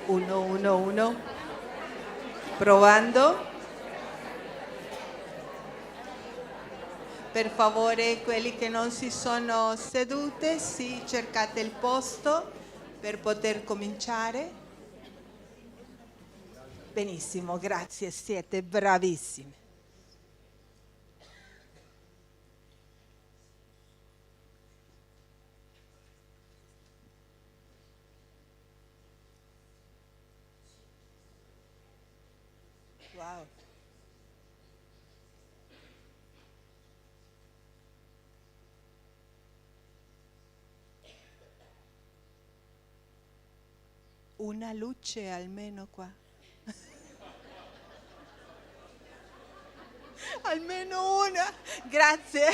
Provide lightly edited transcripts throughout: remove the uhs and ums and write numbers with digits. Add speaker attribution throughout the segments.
Speaker 1: 1, 1, 1. Provando. Per favore, quelli che non si sono sedute, sì, cercate il posto per poter cominciare. Benissimo, grazie, siete bravissimi. Wow. Una luce almeno qua. Almeno una, grazie.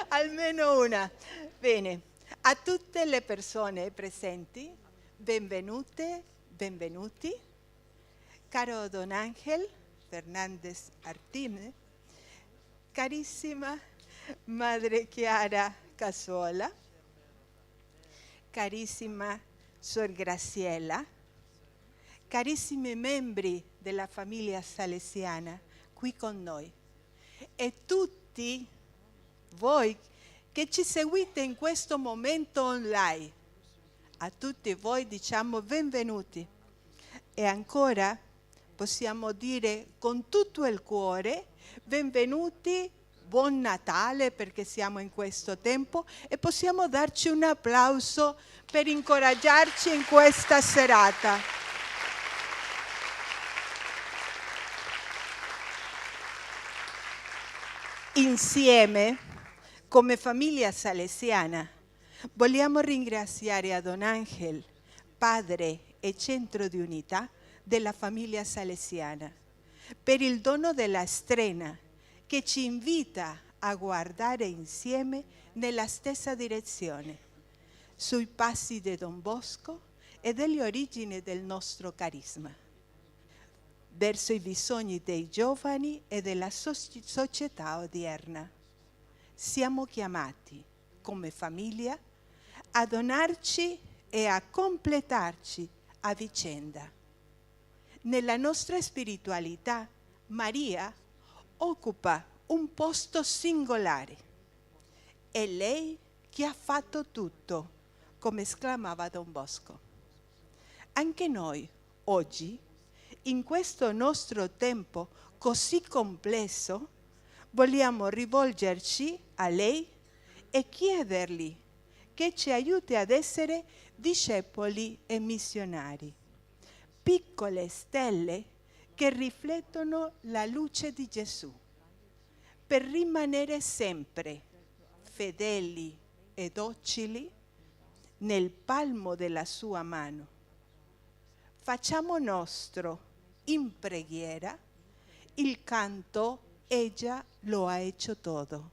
Speaker 1: Almeno una. Bene, a tutte le persone presenti, benvenute, benvenuti. Caro Don Ángel Fernández Artime, carissima Madre Chiara Casola, carissima Sor Graciela, carissimi membri della famiglia salesiana qui con noi e tutti voi che ci seguite in questo momento online. A tutti voi diciamo benvenuti e ancora possiamo dire con tutto il cuore benvenuti, buon Natale perché siamo in questo tempo e possiamo darci un applauso per incoraggiarci in questa serata. Insieme, come famiglia salesiana, vogliamo ringraziare a Don Ángel, padre e centro di unità della famiglia salesiana, per il dono della Strenna che ci invita a guardare insieme nella stessa direzione, sui passi di Don Bosco e delle origini del nostro carisma, verso i bisogni dei giovani e della società odierna. Siamo chiamati, come famiglia, a donarci e a completarci a vicenda. Nella nostra spiritualità, Maria occupa un posto singolare. È lei che ha fatto tutto, come esclamava Don Bosco. Anche noi, oggi, in questo nostro tempo così complesso, vogliamo rivolgerci a lei e chiedergli che ci aiuti ad essere discepoli e missionari, piccole stelle che riflettono la luce di Gesù, per rimanere sempre fedeli e docili nel palmo della sua mano. Facciamo nostro in preghiera il canto Ella lo ha hecho todo.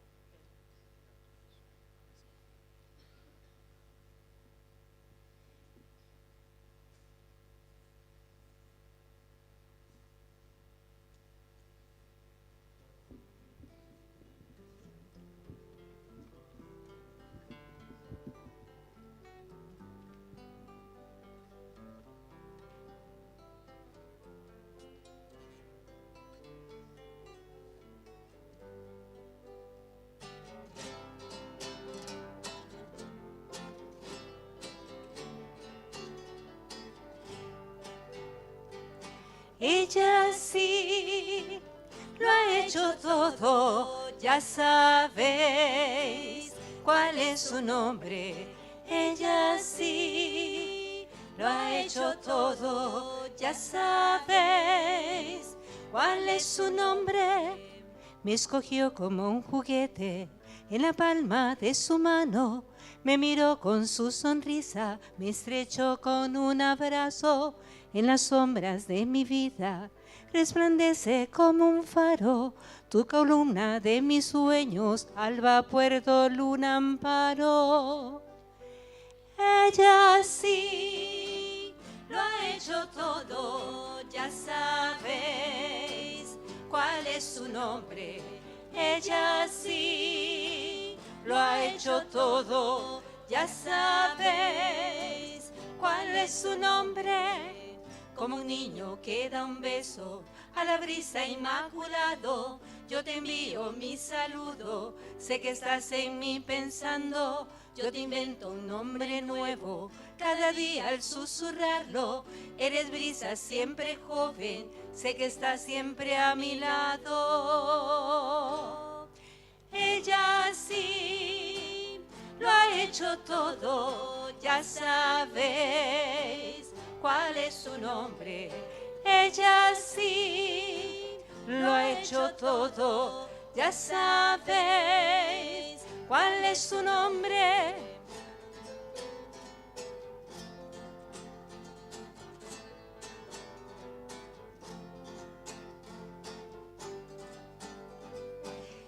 Speaker 2: Ella sí lo ha hecho todo, ya sabéis cuál es su nombre. Ella sí lo ha hecho todo, ya sabéis cuál es su nombre. Me escogió como un juguete en la palma de su mano. Me miró con su sonrisa, me estrechó con un abrazo. En las sombras de mi vida resplandece como un faro, tu columna de mis sueños, alba, puerto, luna, amparo. Ella sí lo ha hecho todo, ya sabéis cuál es su nombre. Ella sí lo ha hecho todo, ya sabéis cuál es su nombre. como un niño que da un beso a la brisa inmaculado. Yo te envío mi saludo, sé que estás en mí pensando. Yo te invento un nombre nuevo, cada día al susurrarlo. Eres brisa siempre joven, sé que estás siempre a mi lado. Ella sí lo ha hecho todo, ya sabéis cuál es su nombre. Ella sí lo ha hecho todo, ya sabéis cuál es su nombre.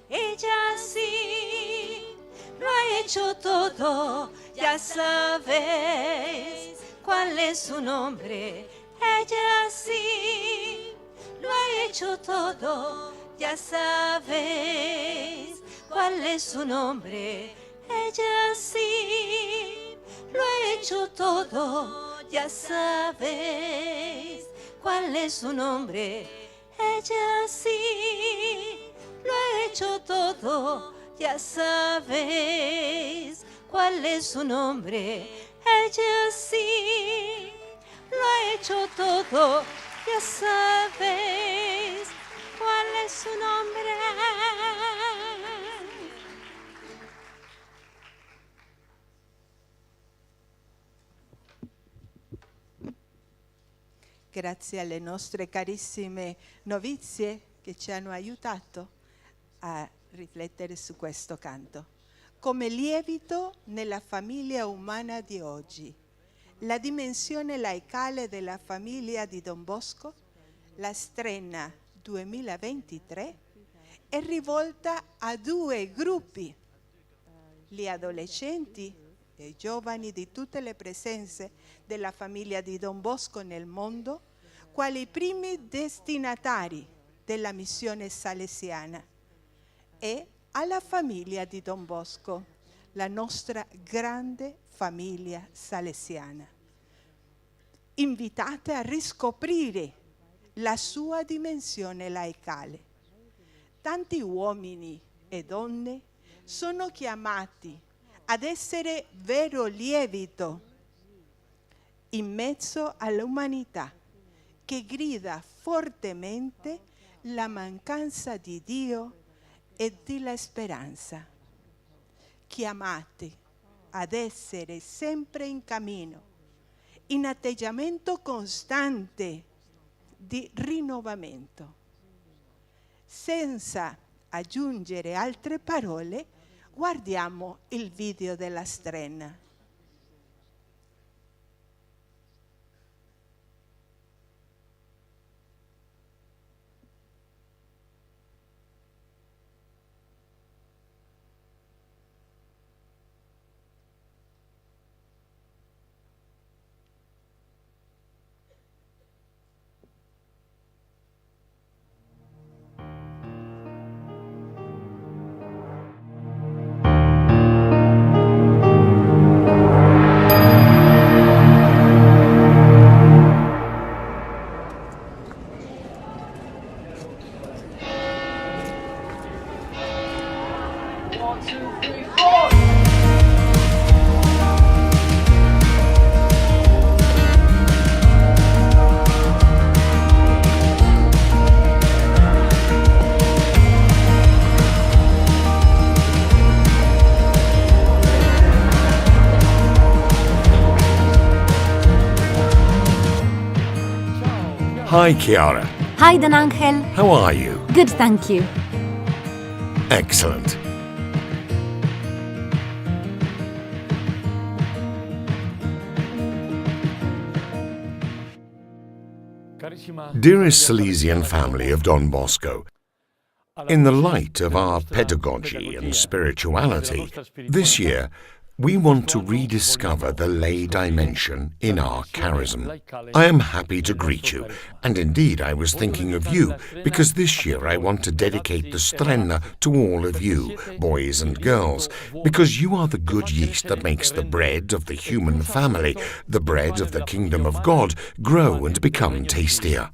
Speaker 2: Ella sí lo ha hecho todo, ya sabéis cuál es su nombre. Ella sí lo ha hecho todo, ya sabéis cuál es su nombre. Ella sí lo ha hecho todo, ya sabéis cuál es su nombre. Ella sí lo ha hecho todo, ya sabéis cuál es su nombre. Ella sí lo ha hecho todo, ya sabéis cuál es su nombre.
Speaker 1: Grazie alle nostre carissime novizie che ci hanno aiutato a riflettere su questo canto. Come lievito nella famiglia umana di oggi, la dimensione laicale della famiglia di Don Bosco, la Strenna 2023, è rivolta a due gruppi: gli adolescenti e i giovani di tutte le presenze della famiglia di Don Bosco nel mondo, quali primi destinatari della missione salesiana, e alla famiglia di Don Bosco, la nostra grande famiglia salesiana, invitate a riscoprire la sua dimensione laicale. Tanti uomini e donne sono chiamati ad essere vero lievito in mezzo all'umanità che grida fortemente la mancanza di Dio e della speranza. Chiamati ad essere sempre in cammino, in atteggiamento costante di rinnovamento. Senza aggiungere altre parole, guardiamo il video della Strenna.
Speaker 3: Hi, Chiara.
Speaker 4: Hi, Don Angel.
Speaker 3: How are you?
Speaker 4: Good, thank you.
Speaker 3: Excellent. Dearest Salesian family of Don Bosco, in the light of our pedagogy and spirituality, this year We want to rediscover the lay dimension in our charism. I am happy to greet you, and indeed I was thinking of you, because this year I want to dedicate the Strenna to all of you, boys and girls, because you are the good yeast that makes the bread of the human family, the bread of the kingdom of God, grow and become tastier.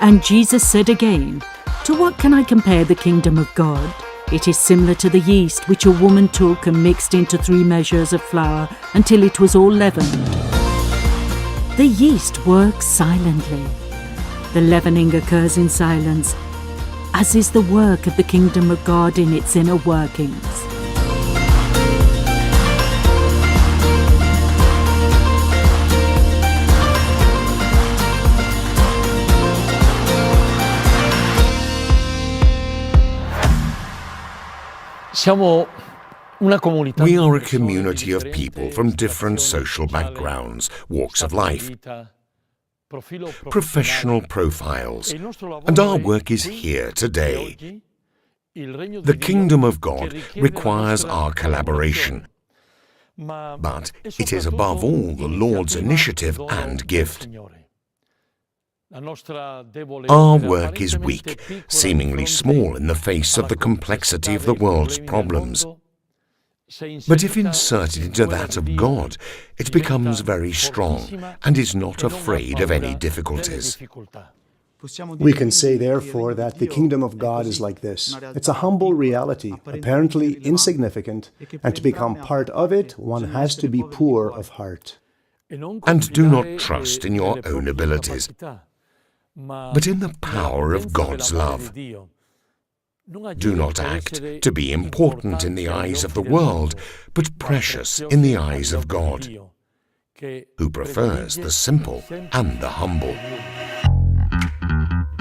Speaker 5: And Jesus said again, "To what can I compare the kingdom of God? It is similar to the yeast which a woman took and mixed into 3 measures of flour until it was all leavened." The yeast works silently. The leavening occurs in silence, as is the work of the kingdom of God in its inner workings.
Speaker 3: We are a community of people from different social backgrounds, walks of life, professional profiles, and our work is here today. The kingdom of God requires our collaboration, but it is above all the Lord's initiative and gift. Our work is weak, seemingly small in the face of the complexity of the world's problems. But if inserted into that of God, it becomes very strong and is not afraid of any difficulties.
Speaker 6: We can say, therefore, that the kingdom of God is like this. It's a humble reality, apparently insignificant, and to become part of it, one has to be poor of heart.
Speaker 3: And do not trust in your own abilities, but in the power of God's love. Do not act to be important in the eyes of the world, but precious in the eyes of God, who prefers the simple and the humble.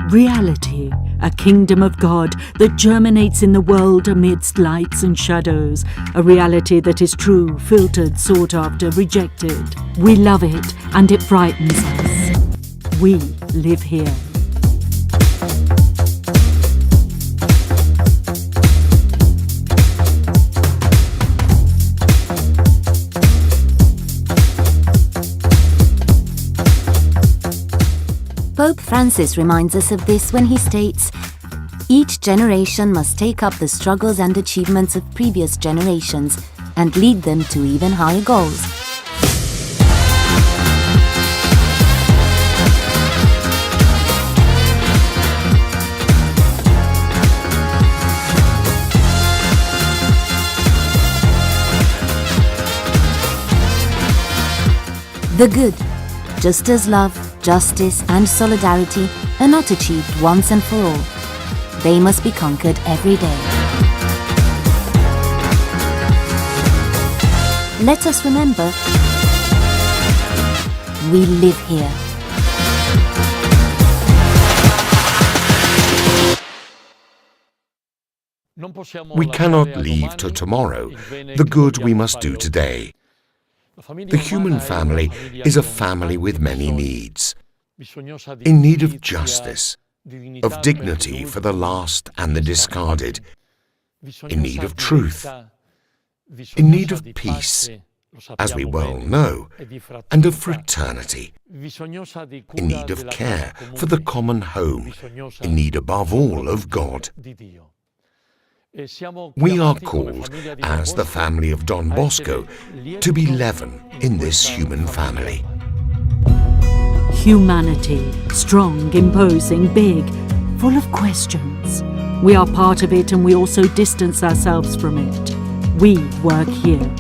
Speaker 5: Reality, a kingdom of God that germinates in the world amidst lights and shadows, a reality that is true, filtered, sought after, rejected. We love it and it frightens us. We live here.
Speaker 4: Pope Francis reminds us of this when he states, "Each generation must take up the struggles and achievements of previous generations and lead them to even higher goals." The good, just as love, justice and solidarity are not achieved once and for all. They must be conquered every day. Let us remember, we live here.
Speaker 3: We cannot leave to tomorrow the good we must do today. The human family is a family with many needs, in need of justice, of dignity for the lost and the discarded, in need of truth, in need of peace, as we well know, and of fraternity, in need of care for the common home, in need above all of God. We are called, as the family of Don Bosco, to be leaven in this human family.
Speaker 5: Humanity, strong, imposing, big, full of questions. We are part of it and we also distance ourselves from it. We work here.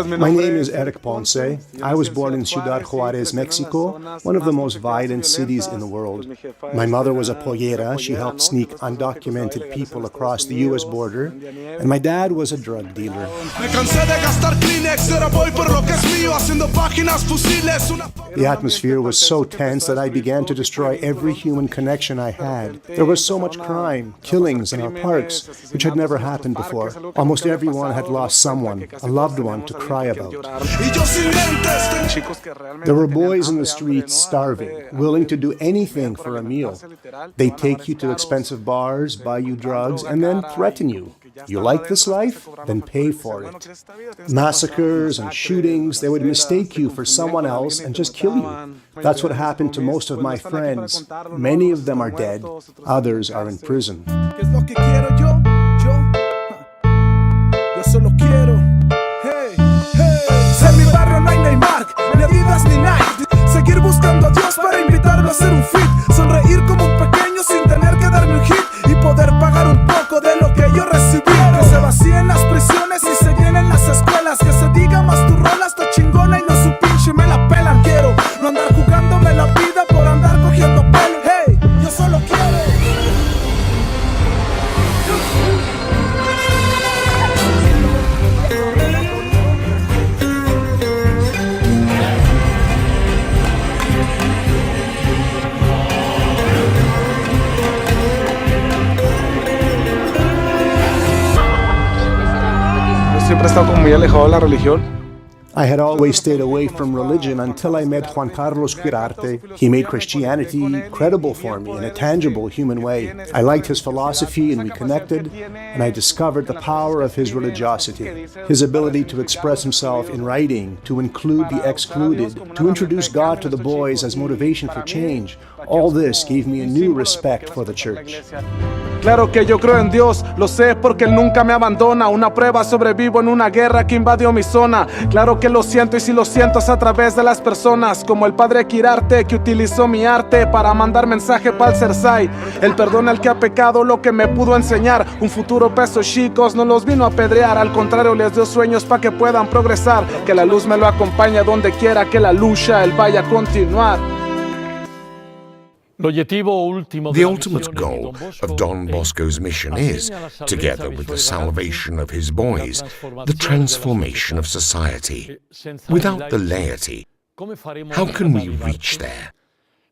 Speaker 6: My name is Eric Ponce. I was born in Ciudad Juarez, Mexico, one of the most violent cities in the world. My mother was a pollera. She helped sneak undocumented people across the U.S. border. And my dad was a drug dealer. The atmosphere was so tense that I began to destroy every human connection I had. There was so much crime, killings in our parks, which had never happened before. Almost everyone had lost someone, a loved one, something to cry about. There were boys in the streets starving, willing to do anything for a meal. They take you to expensive bars, buy you drugs, and then threaten you. You like this life? Then pay for it. Massacres and shootings, they would mistake you for someone else and just kill you. That's what happened to most of my friends. Many of them are dead, others are in prison.
Speaker 7: Seguir buscando a Dios para invitarlo a hacer un fit. Sonreír como un pequeño sin tener que darme un hit. Y poder pagar un poco de lo que yo recibí. Que se vacíen las prisiones y se llenen las escuelas. Que se diga más tu rola está chingona y no su pinche me la pelan. Quiero no andar jugándome la vida por andar cogiendo pelo. Hey, yo solo quiero.
Speaker 8: Siempre he estado como muy alejado de la religión.
Speaker 6: I had always stayed away from religion until I met Juan Carlos Quirarte. He made Christianity credible for me in a tangible human way. I liked his philosophy and we connected, and I discovered the power of his religiosity, his ability to express himself in writing, to include the excluded, to introduce God to the boys as motivation for change. All this gave me a new respect for the church.
Speaker 8: Claro que yo creo en Dios, lo sé porque Él nunca me abandona. Una prueba, sobrevivo en una guerra que invadió mi zona. Claro que lo siento y si lo siento es a través de las personas, como el padre Quirarte que utilizó mi arte para mandar mensaje para el Cersai. Él perdona al que ha pecado, lo que me pudo enseñar. Un futuro pesos chicos no los vino a apedrear, al contrario les dio sueños para que puedan progresar. Que la luz me lo acompañe donde quiera que la lucha Él vaya a continuar.
Speaker 3: The ultimate goal of Don Bosco's mission is, together with the salvation of his boys, the transformation of society. Without the laity, how can we reach there?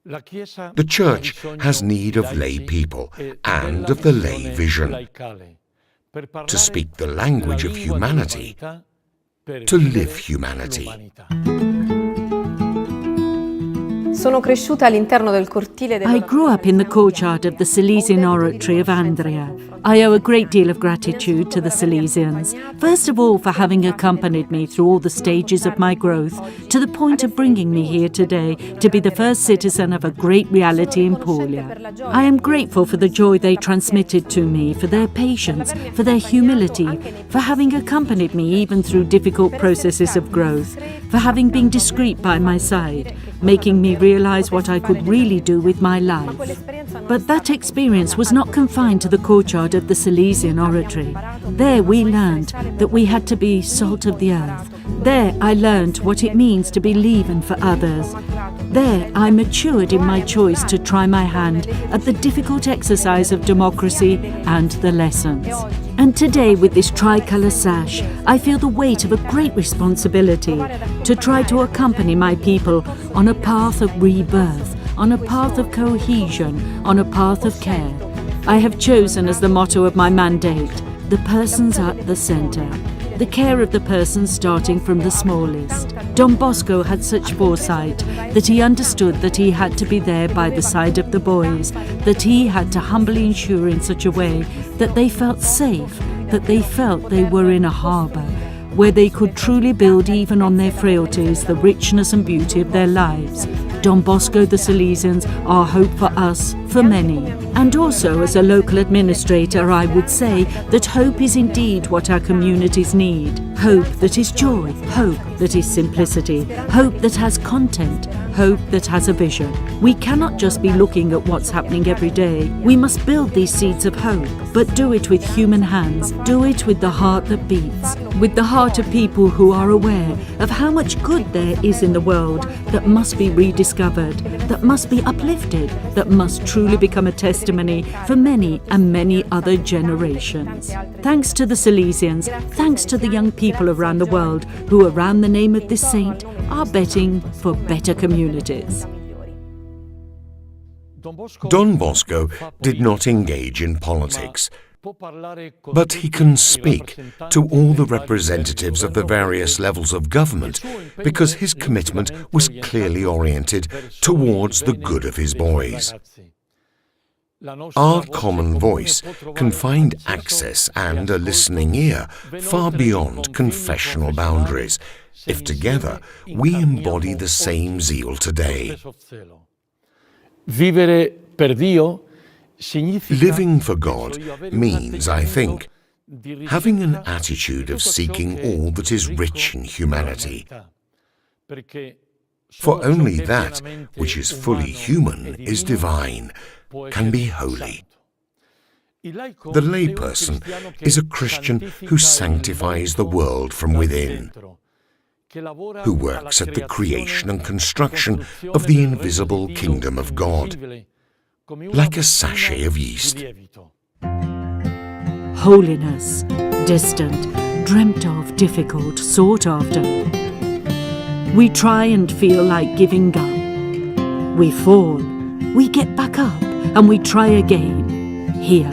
Speaker 3: The Church has need of lay people and of the lay vision, to speak the language of humanity, to live humanity.
Speaker 2: Sono cresciuta all'interno del cortile
Speaker 5: I grew up in the courtyard of the Salesian Oratory of Andria. I owe a great deal of gratitude to the Salesians, first of all for having accompanied me through all the stages of my growth to the point of bringing me here today to be the first citizen of a great reality in Puglia. I am grateful for the joy they transmitted to me, for their patience, for their humility, for having accompanied me even through difficult processes of growth, for having been discreet by my side, making me realize what I could really do with my life. But that experience was not confined to the courtyard of the Salesian Oratory. There we learned that we had to be salt of the earth. There I learned what it means to be leaven for others. There I matured in my choice to try my hand at the difficult exercise of democracy and the lessons. And today, with this tricolour sash, I feel the weight of a great responsibility to try to accompany my people on a path of rebirth, on a path of cohesion, on a path of care. I have chosen as the motto of my mandate, the persons at the centre, the care of the person starting from the smallest. Don Bosco had such foresight that he understood that he had to be there by the side of the boys, that he had to humbly ensure in such a way that they felt safe, that they felt they were in a harbour, where they could truly build even on their frailties the richness and beauty of their lives. Don Bosco, the Salesians, are hope for us, for many. And also, as a local administrator, I would say that hope is indeed what our communities need. Hope that is joy, hope that is simplicity, hope that has content, hope that has a vision. We cannot just be looking at what's happening every day. We must build these seeds of hope, but do it with human hands, do it with the heart that beats, with the heart of people who are aware of how much good there is in the world that must be rediscovered, that must be uplifted, that must truly become a testimony for many and many other generations. Thanks to the Salesians, thanks to the young people around the world who, around the name of this saint, are betting for better communities.
Speaker 3: Don Bosco did not engage in politics, But he can speak to all the representatives of the various levels of government because his commitment was clearly oriented towards the good of his boys. Our common voice can find access and a listening ear far beyond confessional boundaries if together we embody the same zeal today. Living for God means, I think, having an attitude of seeking all that is rich in humanity. For only that which is fully human is divine, can be holy. The layperson is a Christian who sanctifies the world from within, who works at the creation and construction of the invisible kingdom of God, like a sachet of yeast.
Speaker 5: Holiness, distant, dreamt of, difficult, sought after. We try and feel like giving up. We fall, we get back up, and we try again, here.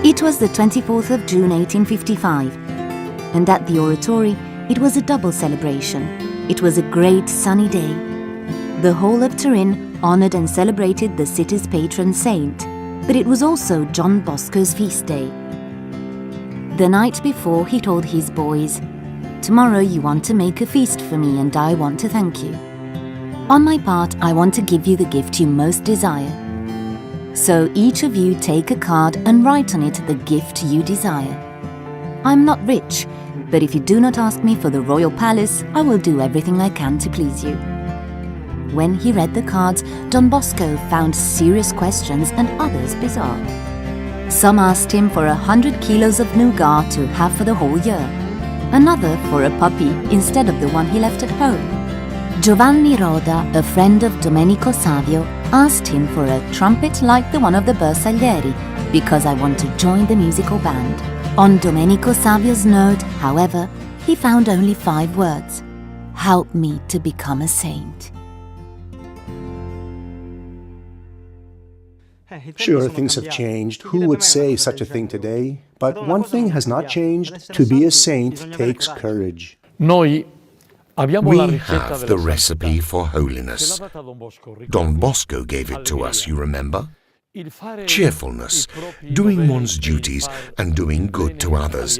Speaker 4: It was the 24th of June 1855, and at the oratory it was a double celebration. It was a great sunny day. The whole of Turin honoured and celebrated the city's patron saint, but it was also John Bosco's feast day. The night before he told his boys, "Tomorrow you want to make a feast for me and I want to thank you. On my part, I want to give you the gift you most desire. So each of you take a card and write on it the gift you desire. I'm not rich, but if you do not ask me for the royal palace, I will do everything I can to please you." When he read the cards, Don Bosco found serious questions and others bizarre. Some asked him for 100 kilos of nougat to have for the whole year, another for a puppy instead of the one he left at home. Giovanni Roda, a friend of Domenico Savio, asked him for a trumpet like the one of the Bersaglieri, because I want to join the musical band. On Domenico Savio's note, however, he found only 5 words: "Help me to become a saint."
Speaker 6: Sure, things have changed. Who would say such a thing today? But one thing has not changed. To be a saint takes courage.
Speaker 3: We have the recipe for holiness. Don Bosco gave it to us, you remember? Cheerfulness, doing one's duties and doing good to others.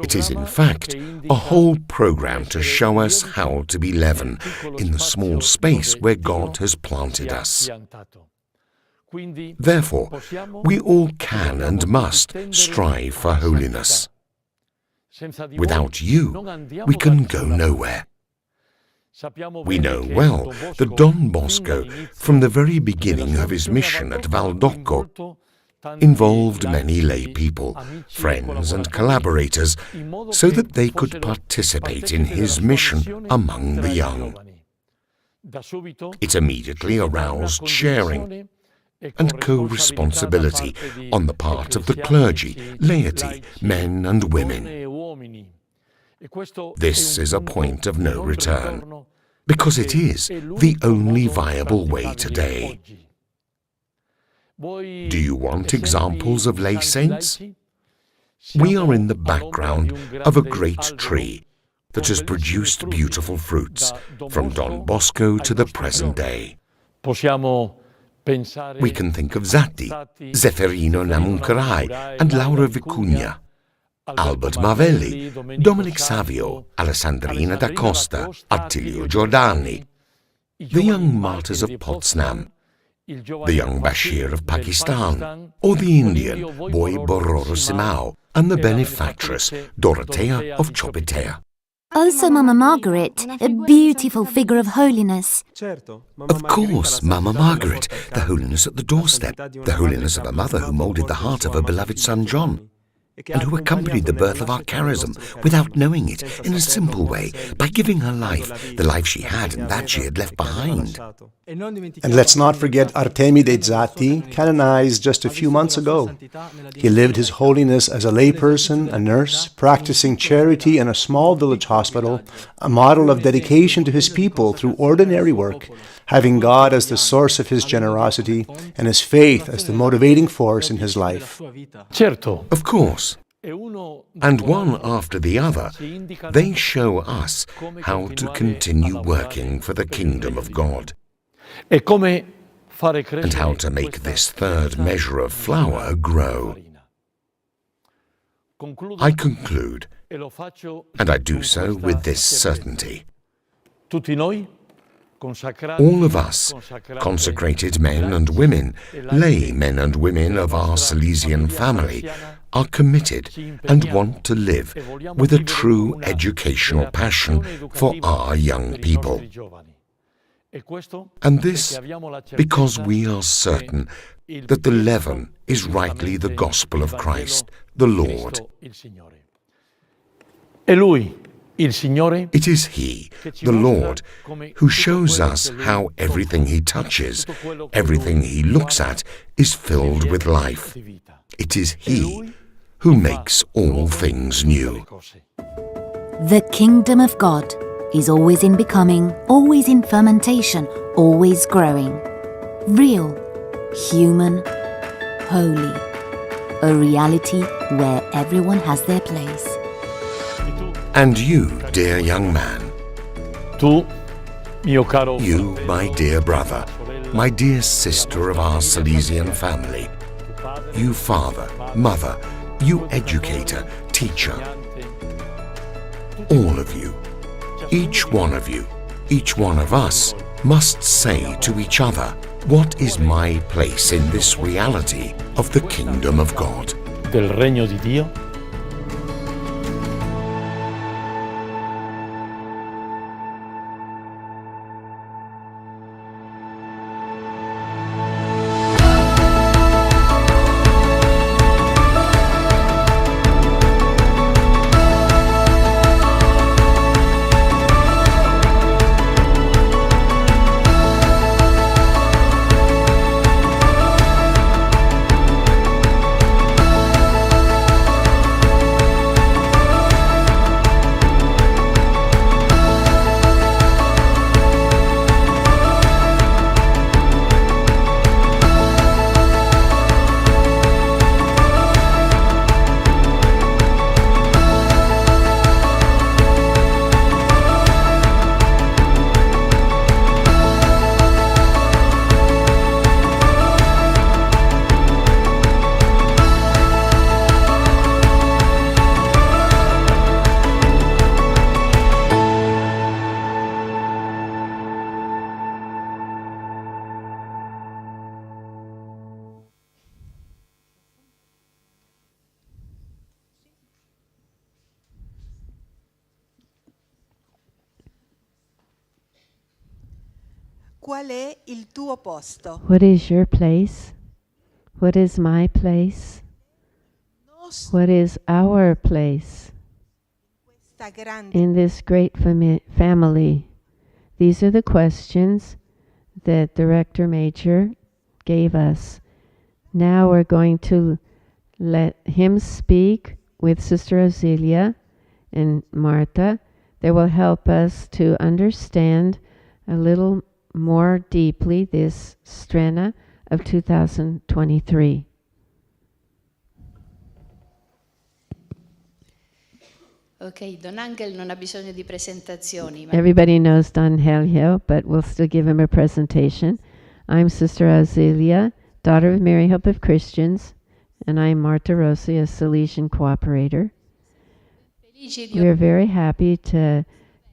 Speaker 3: It is, in fact, a whole program to show us how to be leaven in the small space where God has planted us. Therefore, we all can and must strive for holiness. Without you, we can go nowhere. We know well that Don Bosco, from the very beginning of his mission at Valdocco, involved many lay people, friends and collaborators, so that they could participate in his mission among the young. It immediately aroused sharing and co-responsibility on the part of the clergy, laity, men and women. This is a point of no return, because it is the only viable way today. Do you want examples of lay saints? We are in the background of a great tree that has produced beautiful fruits, from Don Bosco to the present day. We can think of Zatti, Zefferino Namuncarai, and Laura Vicugna, Albert Mavelli, Dominic Savio, Alessandrina da Costa, Attilio Giordani, the young martyrs of Potsdam, the young Bashir of Pakistan, or the Indian boy Bororo Simao, and the benefactress Dorothea of Chopitea.
Speaker 4: Also Mama Margaret, a beautiful figure of holiness.
Speaker 3: Of course, Mama Margaret, the holiness at the doorstep, the holiness of a mother who moulded the heart of her beloved son John, and who accompanied the birth of our charism without knowing it, in a simple way, by giving her life, the life she had and that she had left behind.
Speaker 6: And let's not forget Artemide Zatti, canonized just a few months ago. He lived his holiness as a layperson, a nurse, practicing charity in a small village hospital, a model of dedication to his people through ordinary work, having God as the source of his generosity and his faith as the motivating force in his life.
Speaker 3: Of course. And one after the other, they show us how to continue working for the kingdom of God, and how to make this third measure of flour grow. I conclude, and I do so with this certainty. All of us, consecrated men and women, lay men and women of our Salesian family, are committed and want to live with a true educational passion for our young people. And this because we are certain that the leaven is rightly the gospel of Christ, the Lord. It is He, the Lord, who shows us how everything He touches, everything He looks at, is filled with life. It is He who makes all things new.
Speaker 4: The kingdom of God is always in becoming, always in fermentation, always growing. Real, human, holy. A reality where everyone has their place.
Speaker 3: And you, dear young man, you, my dear brother, my dear sister of our Salesian family, you father, mother, you educator, teacher, all of you, each one of us must say to each other, what is my place in this reality of the kingdom of God?
Speaker 9: Del regno di Dio.
Speaker 1: Qual è il tuo posto?
Speaker 2: What is your place? What is my place? What is our place
Speaker 1: Questa grande
Speaker 2: in this great family? These are the questions that the Rector Major gave us. Now we're going to let him speak with Sister Auxilia and Martha. They will help us to understand a little more deeply this Strenna of 2023.
Speaker 10: Ok, Don Angel non ha bisogno di presentazioni.
Speaker 2: Everybody knows Don Helio, but we'll still give him a presentation. I'm Sister Auxilia, daughter of Mary Hope of Christians, and I'm Marta Rossi, a Salesian cooperator. We are very happy to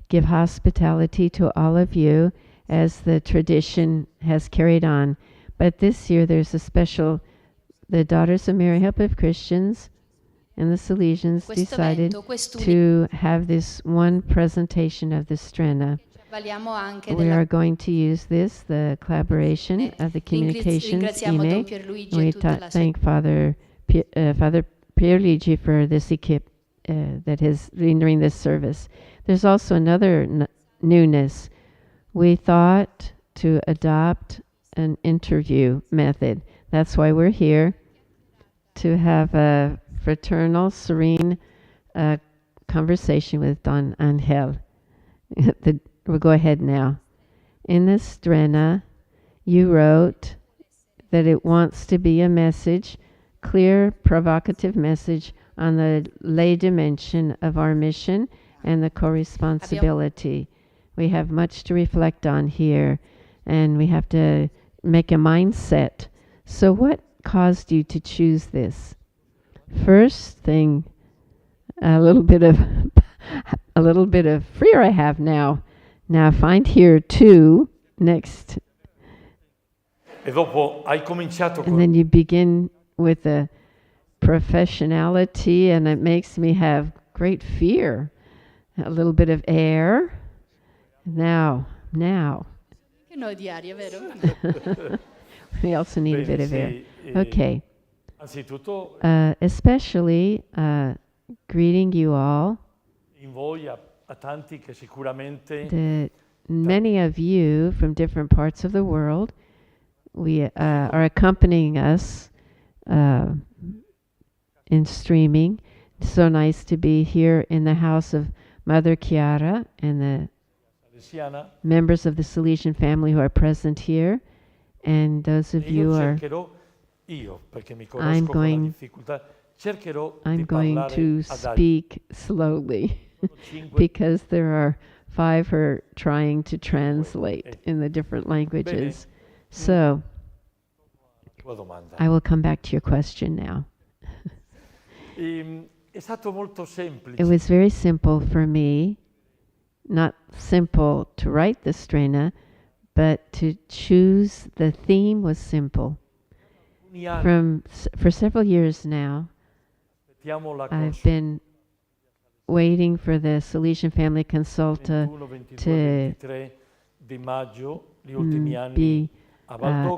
Speaker 2: give hospitality to all of you as the tradition has carried on. But this year there's a special, the Daughters of Mary Hope of Christians and the Salesians decided to have this one presentation of the Strenna. We are going to use this, the collaboration of the communications email. We thank Father Pierluigi for this equip that is rendering this service. There's also another newness. We thought to adopt an interview method. That's why we're here, to have a fraternal, serene conversation with Don Angel. We'll go ahead now.
Speaker 9: In the Strenna, you wrote that it wants to be a message, clear, provocative message on the lay dimension of our mission and the co-responsibility. We have much to reflect on here, and we have to make a mindset. So what caused you to choose this? First thing, a little bit of fear I have now. Now find here two next. And then you begin with a professionality, and it makes me have great fear. A little bit of air. Now.
Speaker 10: Che noi diaria, vero?
Speaker 9: We also need a bit of air. Okay. Especially greeting you all. That many of you from different parts of the world are accompanying us in streaming. So nice to be here in the house of Mother Chiara and the members of the Salesian family who are present here. And those of you are, I'm going to speak slowly because there are 5 who are trying to translate in the different languages. So I will come back to your question now. It was very simple for me, not simple to write the Strenna, but to choose the theme was simple. For several years now, I've been waiting for the Salesian Family Consulta to be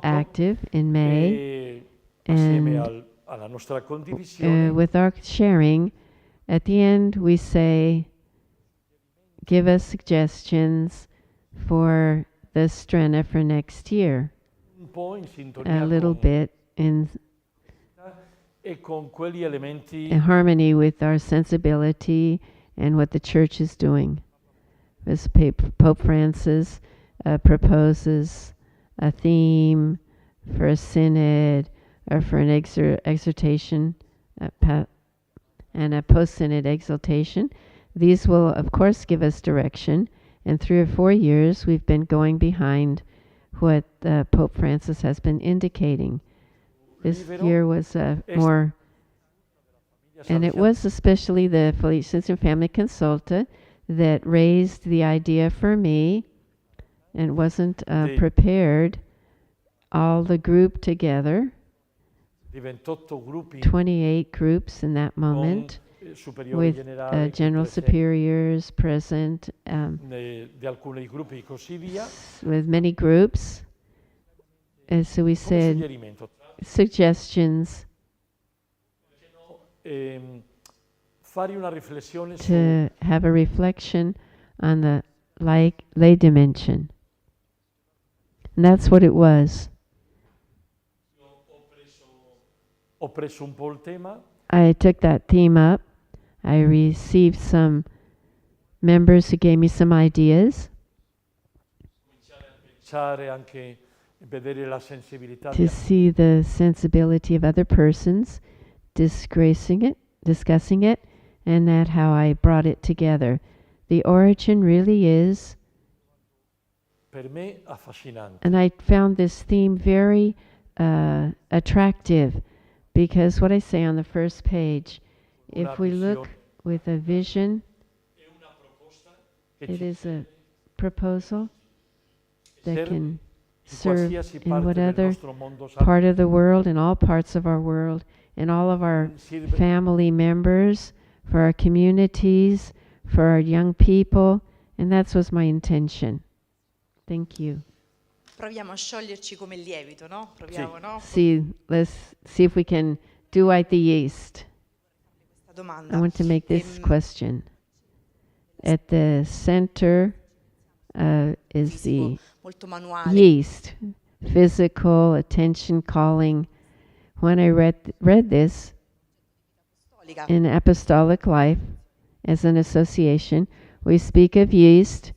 Speaker 9: active in May. And with our sharing, at the end we say, give us suggestions for the Strenna for next year. A little bit in harmony with our sensibility and what the Church is doing. As Pope Francis proposes a theme for a synod or for an exhortation and a post-synod exaltation. These will, of course, give us direction. In 3 or 4 years, we've been going behind what Pope Francis has been indicating. This year was more, and it was especially the Salesian Family Consulta that raised the idea for me, and wasn't prepared. All the group together, 28 groups in that moment, with general superiors present, with many groups. And so we said suggestions to have a reflection on the lay dimension. And that's what it was. I took that theme up. I received some members who gave me some ideas to see the sensibility of other persons, discussing it, and that how I brought it together. The origin really is, and I found this theme very attractive, because what I say on the first page, if we look with a vision, it is a proposal that can serve in whatever part of the world, in all parts of our world, in all of our family members, for our communities, for our young people, and that was my intention. Thank you.
Speaker 11: Proviamo a scioglierci come il lievito, no? Proviamo, no?
Speaker 9: Let's see if we can do like the yeast. I want to make this question. At the center is the yeast, physical, attention calling. When I read this in Apostolic Life as an association, we speak of yeast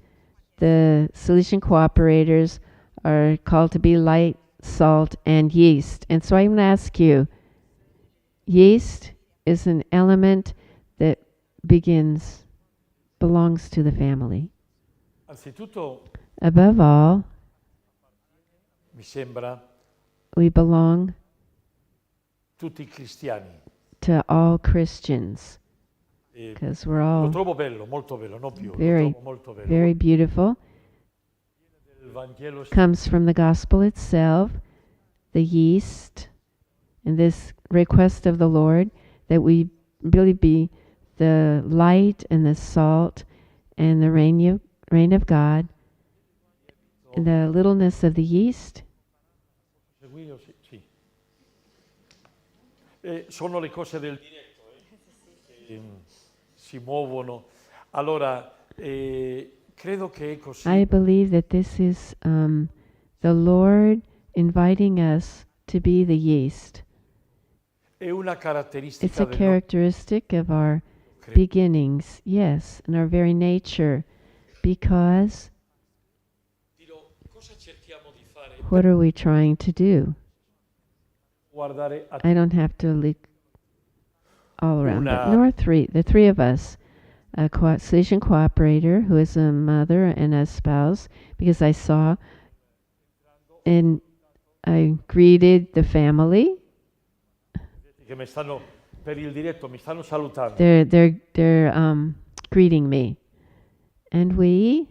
Speaker 9: the Salesian cooperators are called to be light, salt, and yeast. And so I'm going to ask you, yeast is an element that belongs to the family. Above all,
Speaker 12: mi sembra,
Speaker 9: we belong
Speaker 12: tutti cristiani.
Speaker 9: to all Christians, because we're all
Speaker 12: Lo trovo bello, molto bello, non più,
Speaker 9: very,
Speaker 12: lo trovo molto bello.
Speaker 9: very beautiful.
Speaker 12: Il Vangelo
Speaker 9: Comes from the gospel itself, the yeast, and this request of the Lord that we really be the light and the salt and the rain of God, and the littleness of the yeast.
Speaker 12: Sì. Sono le cose del diretto che si muovono. Allora, credo che è così.
Speaker 9: I believe that this is the Lord inviting us to be the yeast.
Speaker 12: È una caratteristica
Speaker 9: It's a
Speaker 12: del
Speaker 9: characteristic of our beginnings, yes, and our very nature, because what are we trying to do? I don't have to look all around, but the three of us, a Salesian cooperator who is a mother and a spouse, because I saw and I greeted the family. They're greeting me, and we,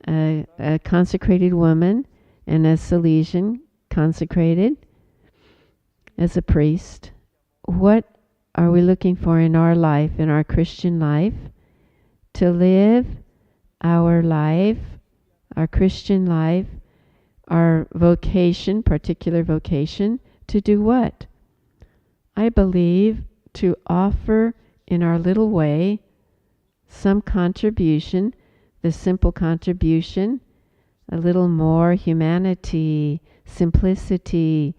Speaker 9: a consecrated woman and a Salesian consecrated as a priest. What are we looking for in our life, in our Christian life? To live our life, our Christian life, our vocation, particular vocation, to do what? I believe to offer in our little way some contribution, the simple contribution, a little more humanity, simplicity,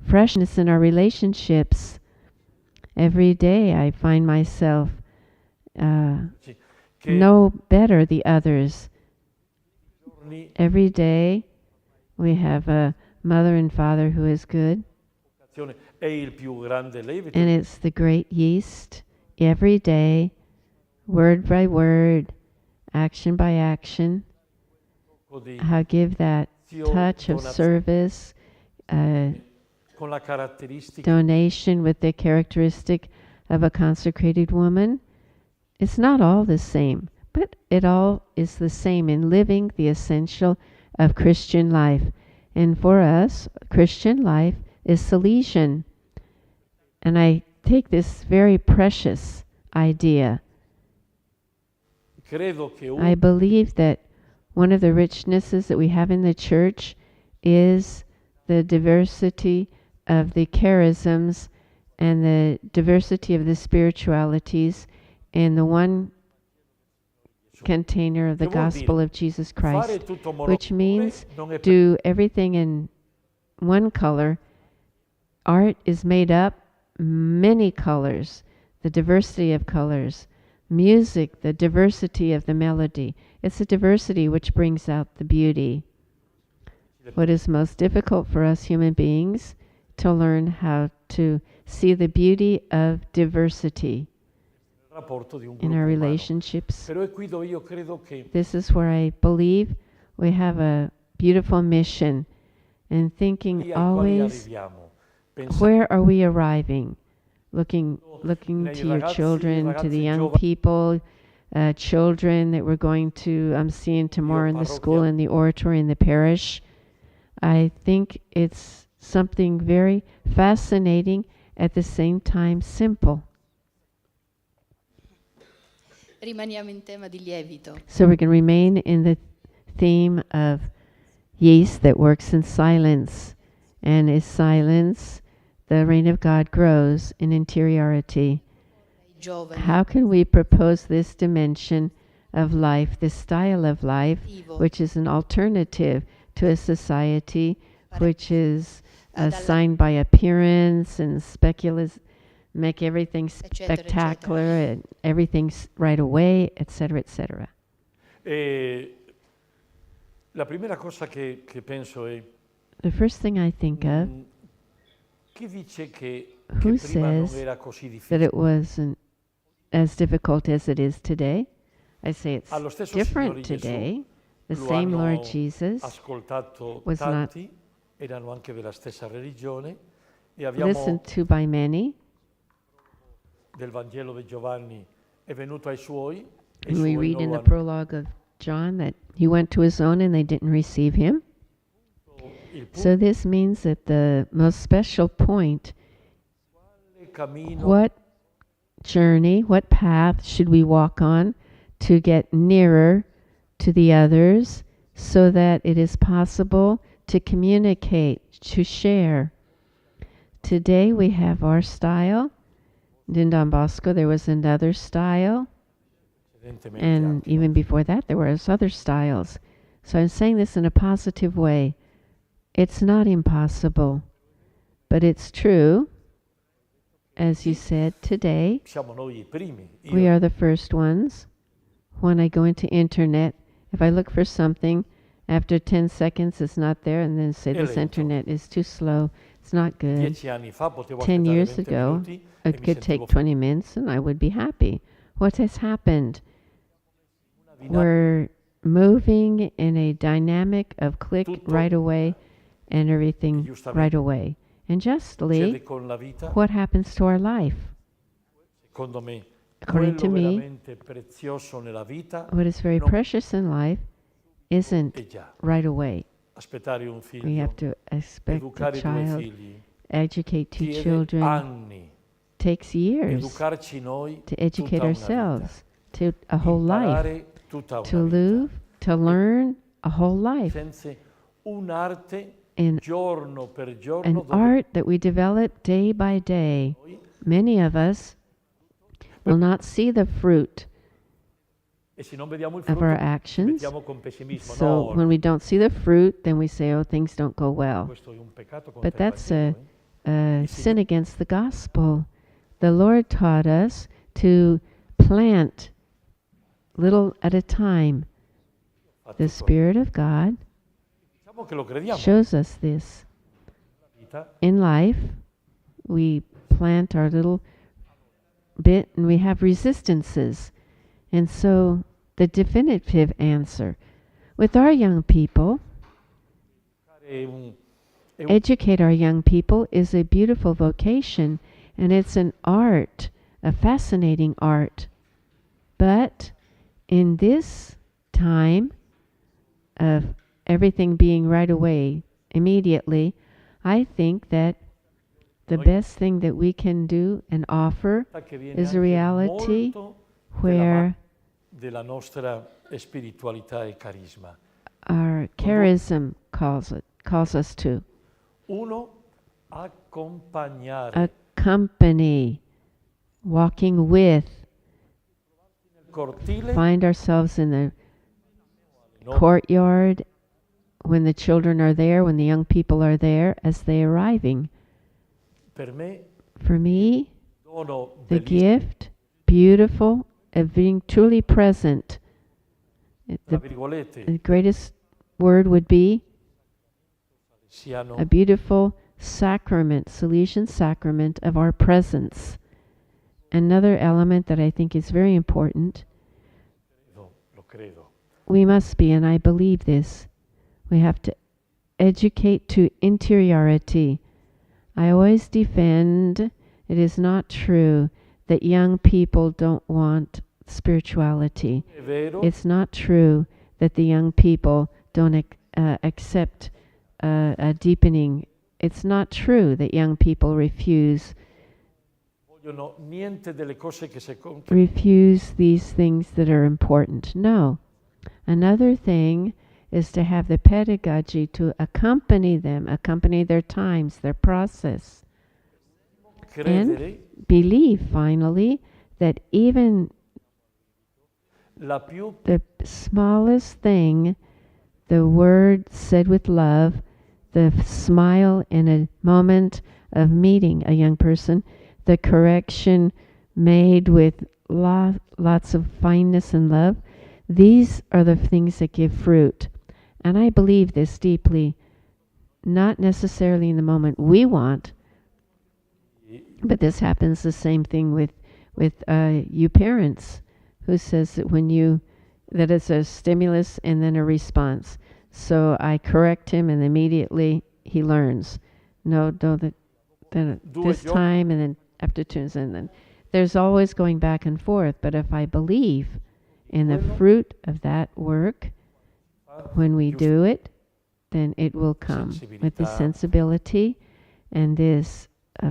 Speaker 9: freshness in our relationships. Every day I find myself know better the others. Every day we have a mother and father who is good. And it's the great yeast. Every day, word by word, action by action, how give that touch of service, donation with the characteristic of a consecrated woman. It's not all the same, but it all is the same in living the essential of Christian life. And for us, Christian life is Salesian. And I take this very precious idea. I believe that one of the richnesses that we have in the church is the diversity of the charisms and the diversity of the spiritualities in the one container of the gospel of Jesus Christ, which means do everything in one color. Art is made up many colors, the diversity of colors. Music, the diversity of the melody. It's the diversity which brings out the beauty. What is most difficult for us human beings to learn how to see the beauty of diversity in our relationships. This is where I believe we have a beautiful mission, and thinking always, where are we arriving? Looking to your children, to the young people, children that we're going to, I'm seeing tomorrow in the school, in the oratory, in the parish. I think it's something very fascinating, at the same time simple.
Speaker 10: Rimaniamo in tema di lievito.
Speaker 9: So we can remain in the theme of yeast that works in silence, and is silence, the reign of God grows in interiority. How can we propose this dimension of life, this style of life, which is an alternative to a society which is assigned by appearance and make everything spectacular and everything's right away, etc., etc.
Speaker 12: La primera cosa che penso è
Speaker 9: The first thing I think of,
Speaker 12: chi dice che
Speaker 9: who
Speaker 12: prima non
Speaker 9: says
Speaker 12: era così
Speaker 9: that
Speaker 12: difficile?
Speaker 9: it wasn't as difficult as it is today? I say it's
Speaker 12: Allo stesso
Speaker 9: different
Speaker 12: Signore Gesù
Speaker 9: today. The
Speaker 12: lo
Speaker 9: same Lord
Speaker 12: hanno
Speaker 9: Jesus
Speaker 12: ascoltato
Speaker 9: was not
Speaker 12: tanti, erano anche della stessa religione e abbiamo
Speaker 9: listened to by many.
Speaker 12: del Vangelo di Giovanni è venuto ai suoi e i
Speaker 9: And we
Speaker 12: suoi
Speaker 9: read
Speaker 12: non
Speaker 9: in
Speaker 12: lo
Speaker 9: the
Speaker 12: hanno.
Speaker 9: prologue of John that he went to his own and they didn't receive him.
Speaker 12: Il
Speaker 9: So this means that the most special point,
Speaker 12: cammino
Speaker 9: what journey, what path should we walk on to get nearer to the others so that it is possible to communicate, to share. Today we have our style. In Don Bosco there was another style. And even before that there were other styles. So I'm saying this in a positive way. It's not impossible, but it's true. As you said, today,
Speaker 12: siamo noi i primi.
Speaker 9: we are the first ones. When I go into internet, if I look for something, after 10 seconds it's not there, and then say this internet is too slow, it's not good.
Speaker 12: 10 anni fa potevo
Speaker 9: 10
Speaker 12: aspettare
Speaker 9: years
Speaker 12: 20
Speaker 9: ago,
Speaker 12: minuti
Speaker 9: it
Speaker 12: e mi
Speaker 9: could
Speaker 12: sentivo
Speaker 9: take 20 minutes and I would be happy. What has happened? We're moving in a dynamic of click right away and everything right away. And justly,
Speaker 12: succede con la vita.
Speaker 9: what happens to our life?
Speaker 12: Secondo me,
Speaker 9: According to
Speaker 12: quello
Speaker 9: me,
Speaker 12: veramente prezioso nella vita
Speaker 9: what is very
Speaker 12: non
Speaker 9: precious in life isn't
Speaker 12: è già
Speaker 9: right away.
Speaker 12: aspettare un
Speaker 9: We
Speaker 12: figlio,
Speaker 9: have to expect a
Speaker 12: educare 2
Speaker 9: child,
Speaker 12: figli,
Speaker 9: educate 2
Speaker 12: chiede
Speaker 9: children.
Speaker 12: anni,
Speaker 9: Takes years
Speaker 12: educarci noi
Speaker 9: to educate
Speaker 12: tutta una
Speaker 9: ourselves,
Speaker 12: vita,
Speaker 9: to a whole life,
Speaker 12: imparare tutta
Speaker 9: to
Speaker 12: una vita,
Speaker 9: live, to learn a whole life.
Speaker 12: senza un'arte
Speaker 9: In
Speaker 12: giorno per giorno
Speaker 9: an
Speaker 12: dove
Speaker 9: art that we develop day by day. Many of us will not see the fruit
Speaker 12: e se non vediamo il
Speaker 9: of our
Speaker 12: frutto ci
Speaker 9: actions.
Speaker 12: mettiamo con pessimismo.
Speaker 9: So
Speaker 12: No,
Speaker 9: when we don't see the fruit, then we say, oh, things don't go well.
Speaker 12: questo è un peccato contro
Speaker 9: But
Speaker 12: il
Speaker 9: that's
Speaker 12: Vangelo,
Speaker 9: a sin against the gospel. The Lord taught us to plant little at a time. The Spirit of God
Speaker 12: Diciamo che lo crediamo.
Speaker 9: shows us this.
Speaker 12: Vita,
Speaker 9: In life, we plant our little bit and we have resistances. And so the definitive answer with our young people,
Speaker 12: è un
Speaker 9: educate our young people is a beautiful vocation, and it's an art, a fascinating art. But in this time of everything being right away, immediately, I think that the best thing that we can do and offer
Speaker 12: che viene
Speaker 9: is a
Speaker 12: anche
Speaker 9: reality
Speaker 12: molto
Speaker 9: where
Speaker 12: della nostra spiritualità e carisma.
Speaker 9: our charism calls us to
Speaker 12: Uno, accompagnare
Speaker 9: accompany, walking with,
Speaker 12: nel cortile
Speaker 9: find ourselves in the
Speaker 12: no,
Speaker 9: courtyard when the children are there, when the young people are there, as they arriving.
Speaker 12: per me
Speaker 9: For me,
Speaker 12: dono
Speaker 9: the
Speaker 12: bellissimo,
Speaker 9: gift, beautiful, of being truly present.
Speaker 12: tra
Speaker 9: The
Speaker 12: virgolette,
Speaker 9: greatest word would be
Speaker 12: siano
Speaker 9: a beautiful sacrament, Salesian sacrament of our presence. Another element that I think is very important,
Speaker 12: lo credo.
Speaker 9: we must be, and I believe this, we have to educate to interiority. I always defend it is not true that young people don't want spirituality.
Speaker 12: È vero,
Speaker 9: It's not true that the young people don't accept a deepening. It's not true that young people refuse
Speaker 12: vogliono niente delle cose che
Speaker 9: these things that are important. No. Another thing is to have the pedagogy to accompany them, accompany their times, their process.
Speaker 12: credere
Speaker 9: And believe, finally, that even
Speaker 12: la più
Speaker 9: the smallest thing, the word said with love, the smile in a moment of meeting a young person, the correction made with lots of fineness and love, These are the things that give fruit. And I believe this deeply, not necessarily in the moment we want, but this happens the same thing with you parents, who says that that it's a stimulus and then a response. So I correct him and immediately he learns. No, then this time and then after 2 and then there's always going back and forth. But if I believe in the fruit of that work, when we do it, then it will come with this sensibility and this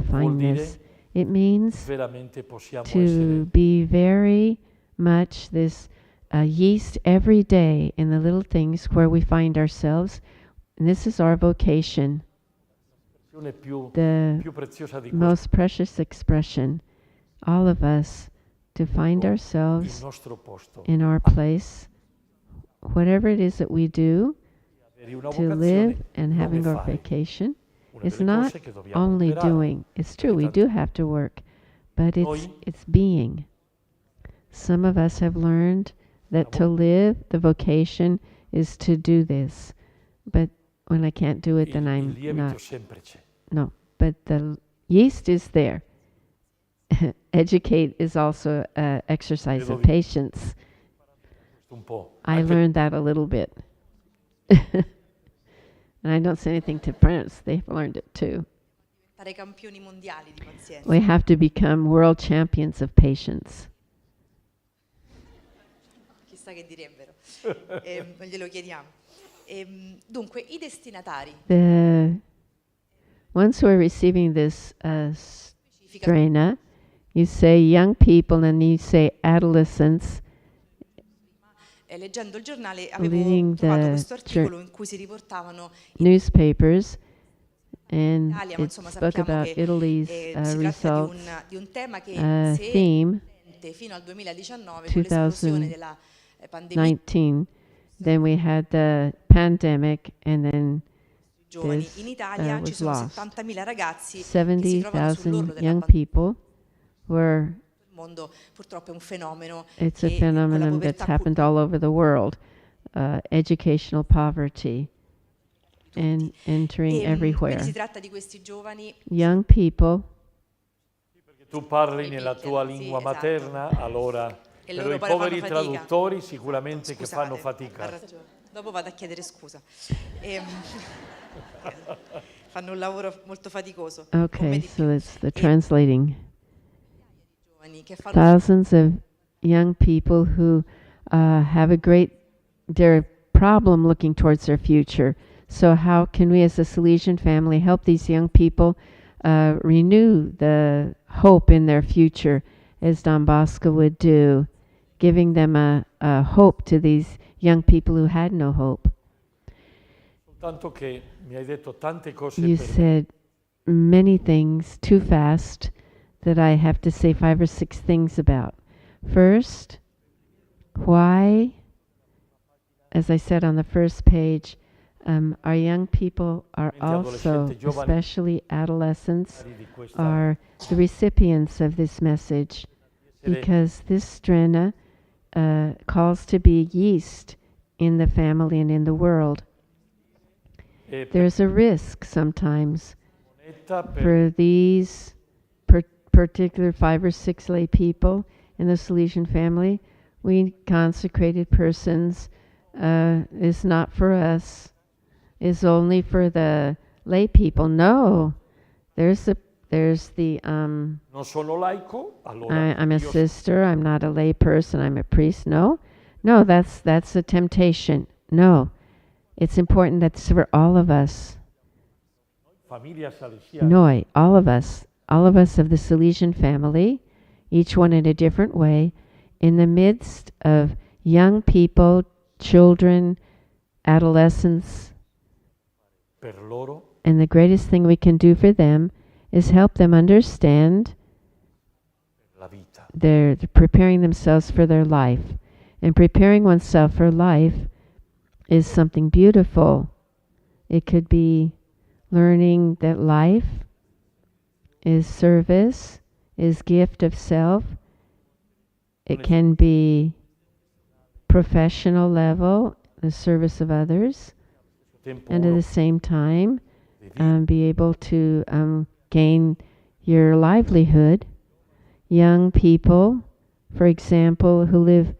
Speaker 9: fineness. It means to be very much this yeast every day in the little things where we find ourselves. And this is our vocation, the most precious expression, all of us, to find ourselves in our place, whatever it is that we do, to live and having our vacation. It's not only doing. It's true, we do have to work, but it's being. Some of us have learned that to live, the vocation is to do this. But when I can't do it, then I'm not. No, but the yeast is there. Educate is also an exercise of patience. I learned that a little bit. And I don't say anything to parents, they've learned it too. We have to become world champions of patience.
Speaker 11: Chissà che direbbero, non glielo chiediamo. Dunque, i destinatari.
Speaker 9: The ones who are receiving this Strenna, you say young people and you say adolescents.
Speaker 11: Leggendo il giornale avevo trovato questo articolo in cui si riportavano
Speaker 9: newspapers and it spoke about Italy's results
Speaker 11: di un tema che
Speaker 9: theme
Speaker 11: fino al 2019 con l'esplosione della pandemia.
Speaker 9: 19, then we had the pandemic and then
Speaker 11: giovani in Italia ci sono 70.000 ragazzi che si trovano sull'orlo della
Speaker 9: young people were
Speaker 11: mondo purtroppo è un fenomeno.
Speaker 9: It's a phenomenon that's happened all over the world. Educational poverty and entering everywhere.
Speaker 11: Si tratta di questi giovani.
Speaker 9: Young people.
Speaker 12: Tu parli nella tua lingua materna, allora però i poveri traduttori sicuramente che fanno fatica.
Speaker 11: Dopo vado a chiedere scusa. Fanno un lavoro molto faticoso.
Speaker 9: Okay, so it's the translating. Thousands of young people who have their problem looking towards their future. So how can we as a Salesian family help these young people renew the hope in their future as Don Bosco would do, giving them a hope to these young people who had no hope? You said many things too fast that I have to say 5 or 6 things about. First, why, as I said on the first page, our young people are also, especially adolescents, are the recipients of this message, because this Strenna calls to be yeast in the family and in the world. There's a risk sometimes for these particular 5 or 6 lay people in the Salesian family. We consecrated persons is not for us, is only for the lay people. No, there's the I'm a sister, I'm not a lay person, I'm a priest. No, that's a temptation. No, it's important that's for all of us. Noi, all of us of the Salesian family, each one in a different way, in the midst of young people, children, adolescents. And the greatest thing we can do for them is help them understand they're preparing themselves for their life. And preparing oneself for life is something beautiful. It could be learning that life is service, is gift of self. It can be professional level, the service of others, and at the same time be able to gain your livelihood. Young people, for example, who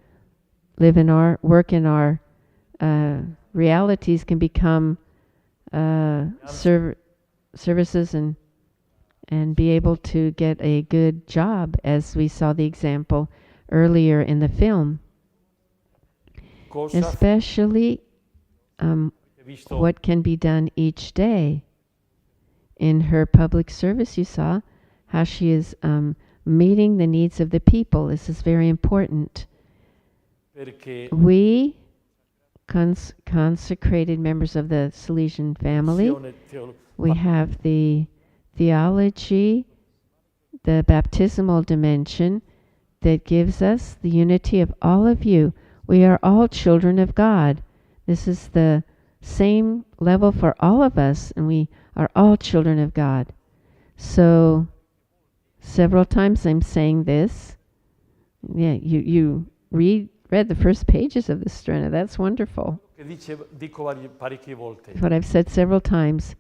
Speaker 9: work in our realities can become services and be able to get a good job, as we saw the example earlier in the film. Especially what can be done each day. In her public service, you saw how she is meeting the needs of the people. This is very important. We, consecrated members of the Salesian family, we have the theology, the baptismal dimension that gives us the unity of all of you. We are all children of God. This is the same level for all of us, and we are all children of God. So several times I'm saying this. Yeah, you read the first pages of the Strenna. That's wonderful. What I've said several times.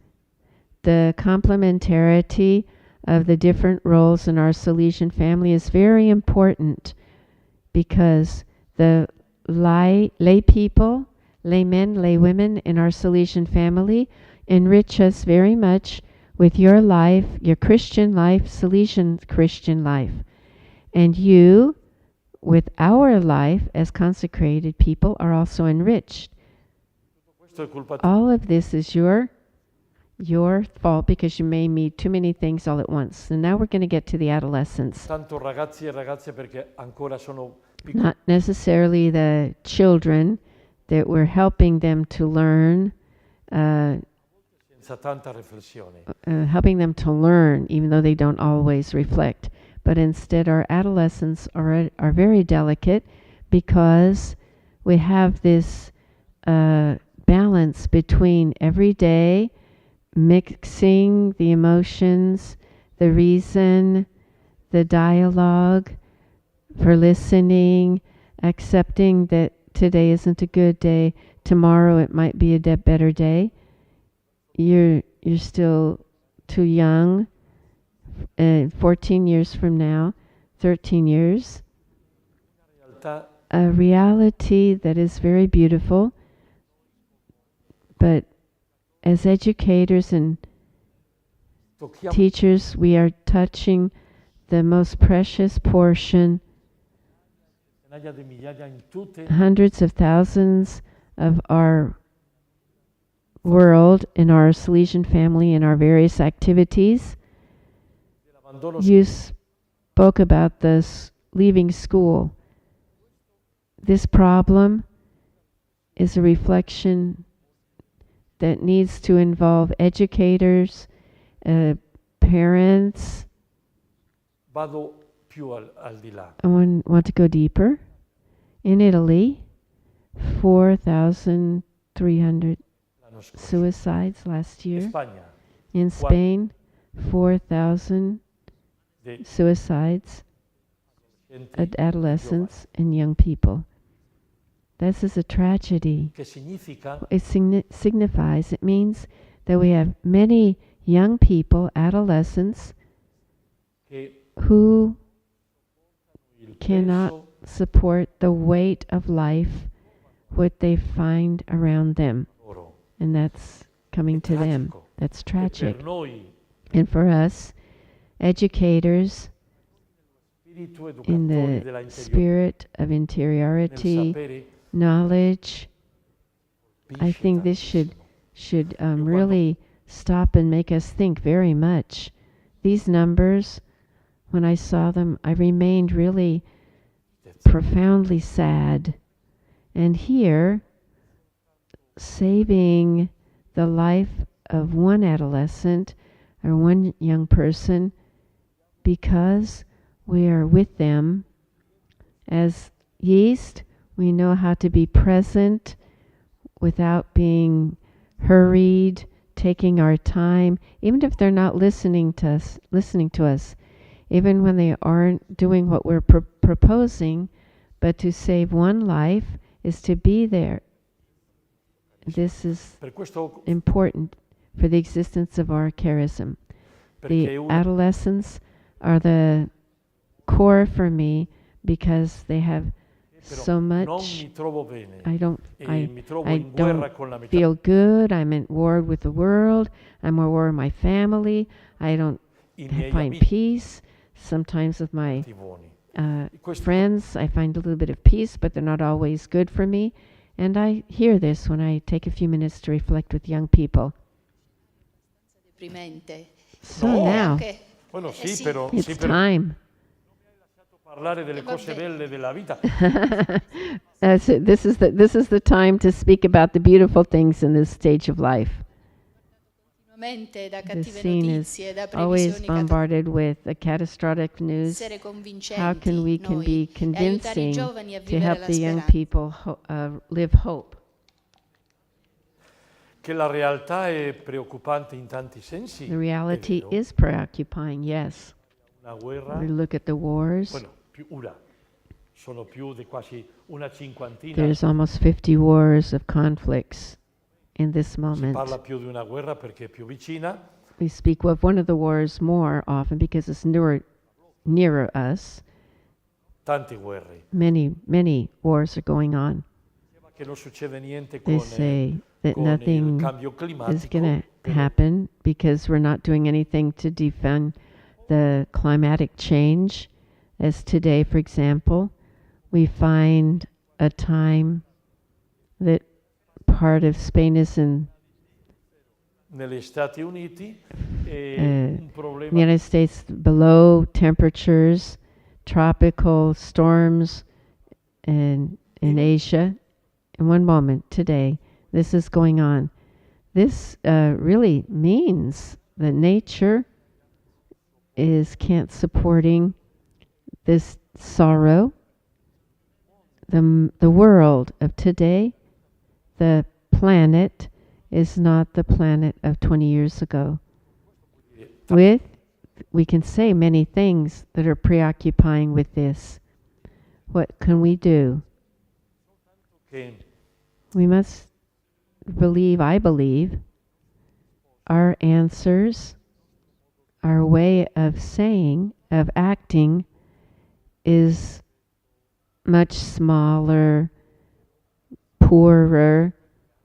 Speaker 9: The complementarity of the different roles in our Salesian family is very important, because the lay people, laymen, lay women in our Salesian family enrich us very much with your life, your Christian life, Salesian Christian life. And you, with our life as consecrated people, are also enriched. All of this is your fault, because you may meet too many things all at once. And now we're going to get to the adolescents. Not necessarily the children, that we're helping them to learn, helping them to learn, even though they don't always reflect. But instead, our adolescents are very delicate, because we have this balance between every day mixing the emotions, the reason, the dialogue, for listening, accepting that today isn't a good day, tomorrow it might be a better day. You're still too young. 14 years from now, 13 years. A reality that is very beautiful, but as educators and teachers, we are touching the most precious portion. Hundreds of thousands of our world, in our Salesian family, in our various activities. You spoke about this leaving school. This problem is a reflection that needs to involve educators, parents. I want to go deeper. In Italy, 4,300 suicides last year. In Spain, 4,000 suicides at adolescents and young people. This is a tragedy. It signifies, it means that we have many young people, adolescents, who cannot support the weight of life, what they find around them. And that's coming to them. That's tragic. And for us, educators, in the spirit of interiority, knowledge, I think this should really stop and make us think very much. These numbers, when I saw them, I remained really profoundly sad. And here, saving the life of one adolescent or one young person, because we are with them as yeast, we know how to be present without being hurried, taking our time, even if they're not listening to us, even when they aren't doing what we're proposing, but to save one life is to be there. This is important for the existence of our charism. The adolescents are the core for me because they have so much. I don't feel good. I'm at war with the world. I'm at war with my family. I don't find peace. Sometimes with my friends, I find a little bit of peace, but they're not always good for me. And I hear this when I take a few minutes to reflect with young people. So now, it's time. This is the time to speak about the beautiful things in this stage of life. The scene is always bombarded with the catastrophic news. How can we be convincing to help the young people live hope?
Speaker 12: Che la realtà è preoccupante in tanti sensi.
Speaker 9: The reality is preoccupying, yes.
Speaker 12: Una guerra.
Speaker 9: We look at the wars.
Speaker 12: Sono più di quasi una cinquantina.
Speaker 9: There's almost 50 wars of conflicts in this moment.
Speaker 12: Si parla più di una guerra perché è più vicina.
Speaker 9: We speak of one of the wars more often because it's nearer us.
Speaker 12: Tanti guerre.
Speaker 9: Many wars are going on.
Speaker 12: Che non succede niente
Speaker 9: They say that nothing is going to happen because we're not doing anything to defend the climatic change. As today, for example, we find a time that part of Spain is in
Speaker 12: negli Stati Uniti
Speaker 9: un problema. The United States below temperatures, tropical storms, and in Asia. In one moment today, this is going on. This really means that nature can't supporting this sorrow. The world of today, the planet, is not the planet of 20 years ago. We can say many things that are preoccupying with this. What can we do? We must believe, I believe, our answers, our way of saying, of acting, is much smaller, poorer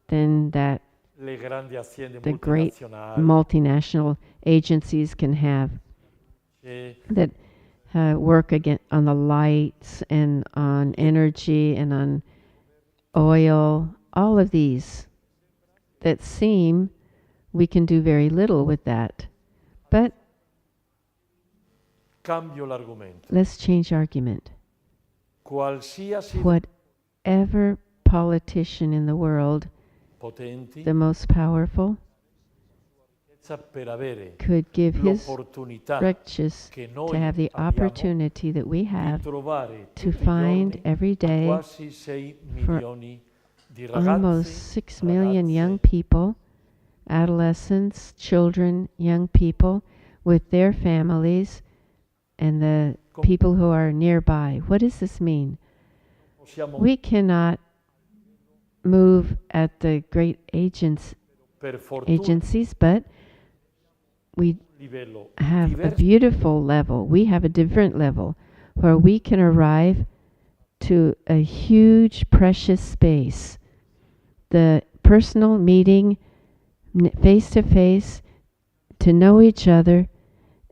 Speaker 9: than that the great multinational agencies can have that work again on the lights and on energy and on oil, all of these that seem we can do very little with that. But let's change argument. Whatever politician in the world, the most powerful, could give his riches to have the opportunity that we have to find every day for almost 6 million young people, adolescents, children, young people with their families and the people who are nearby. What does this mean? We cannot move at the great agencies, but we have a beautiful level. We have a different level where we can arrive to a huge, precious space. The personal meeting, face to face, to know each other,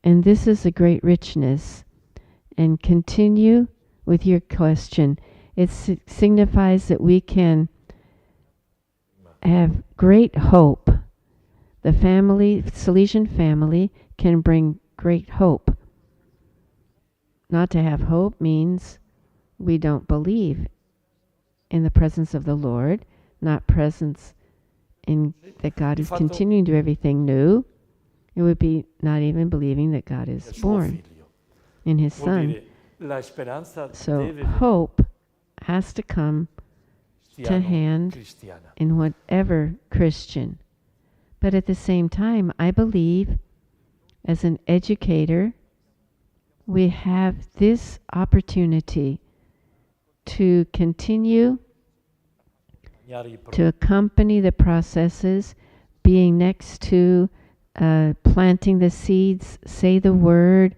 Speaker 9: and this is a great richness. And continue with your question. It signifies that we can have great hope. The family, Salesian family, can bring great hope. Not to have hope means we don't believe in the presence of the Lord, not presence in that God is continuing to do everything new. It would be not even believing that God is born in His Son. So hope has to come to hand in whatever Christian. But at the same time, I believe as an educator, we have this opportunity to continue to accompany the processes, being next to planting the seeds, say the word,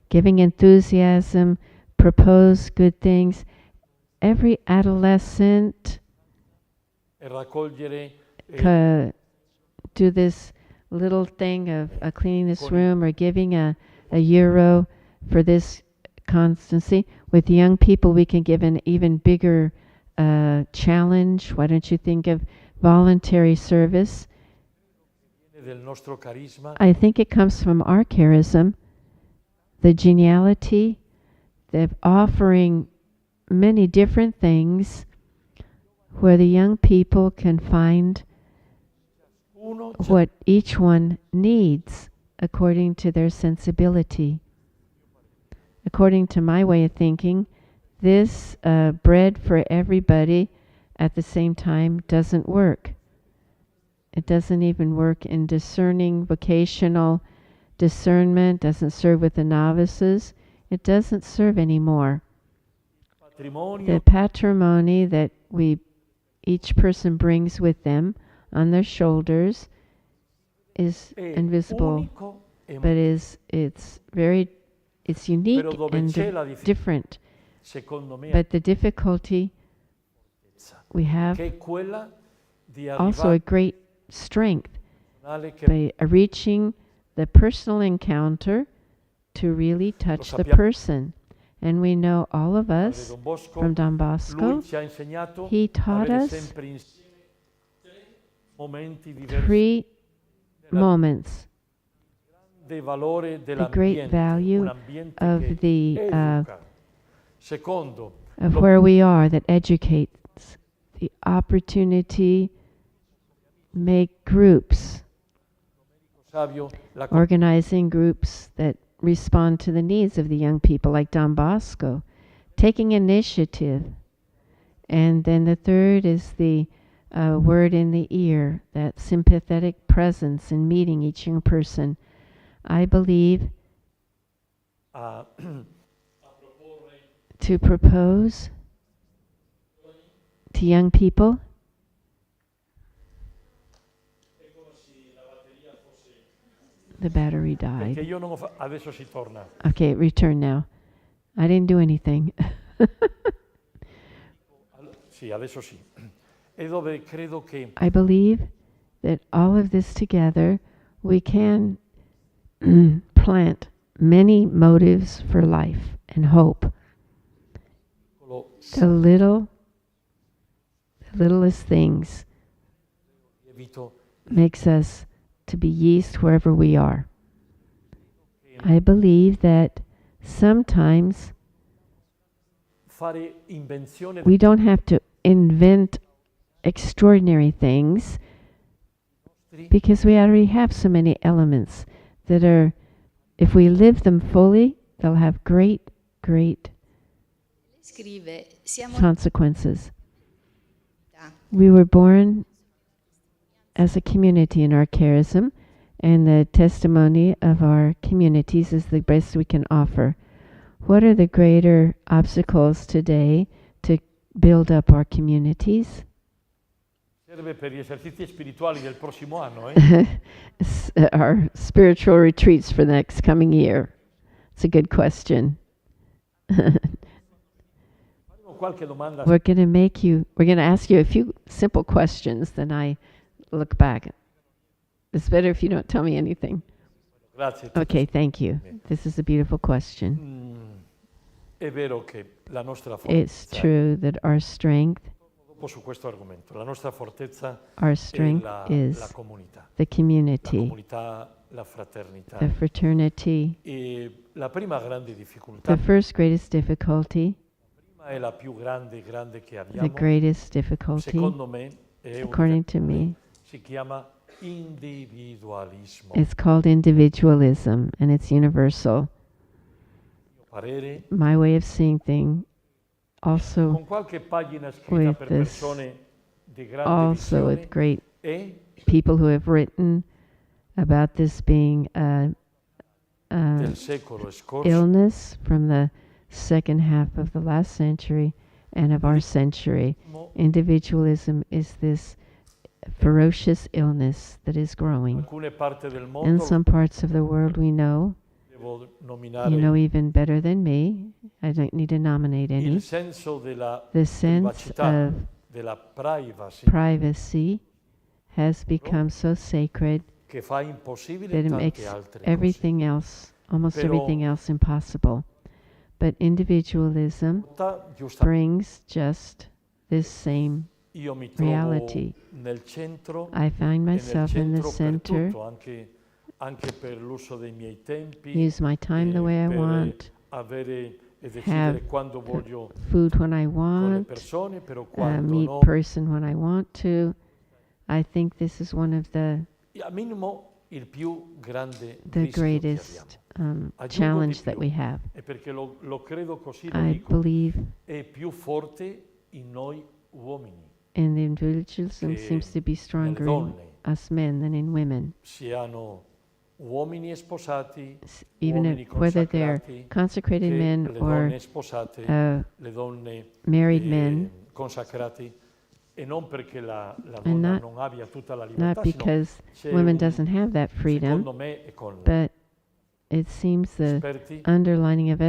Speaker 9: giving enthusiasm, propose good things. Every adolescent do this little thing of cleaning this room or giving a euro for this constancy. With young people, we can give an even bigger challenge. Why don't you think of voluntary service? I think it comes from our charism, the geniality, the offering many different things where the young people can find what each one needs according to their sensibility. According to my way of thinking, this bread for everybody at the same time doesn't work. It doesn't even work in discerning vocational discernment, doesn't serve with the novices. It doesn't serve anymore. The patrimony that each person brings with them on their shoulders is invisible, but it's unique and different. But the difficulty we have also a great strength by reaching the personal encounter to really touch the person. And we know all of us from Don Bosco, he taught us 3 moments. The great value of where we are that educates, the opportunity, make groups, organizing groups that respond to the needs of the young people like Don Bosco, taking initiative. And then the third is the word in the ear, that sympathetic presence in meeting each young person. I believe to propose to young people the battery died. Okay, return now. I didn't do anything. I believe that all of this together, we can plant many motives for life and hope. The littlest things makes us to be yeast wherever we are. I believe that sometimes we don't have to invent extraordinary things because we already have so many elements that are, if we live them fully, they'll have great consequences. We were born as a community in our charism, and the testimony of our communities is the best we can offer. What are the greater obstacles today to build up our communities? Our spiritual retreats for the next coming year. It's a good question. We're going to ask you a few simple questions, then I look back. It's better if you don't tell me anything. Okay, thank you. This is a beautiful question. It's true that our strength is the community, the fraternity. The first greatest difficulty, the greatest difficulty, according to me, it's called individualism, and it's universal. My way of seeing things, also with great people who have written about this being illness from the second half of the last century, and of our century. Individualism is this ferocious illness that is growing. In some parts of the world we know, you know even better than me, I don't need to nominate any, the sense of privacy has become so sacred that it makes everything else, almost everything else, impossible. But individualism brings just this same reality. I find myself in the center, use my time the way I want, have food when I want, meet person when I want to. I think this is one of the greatest challenge that we have. I believe in the individualism seems to be stronger in us men than in women. Even if, whether they're consecrated men or married men, and not because women doesn't have that freedom, but it seems the underlining of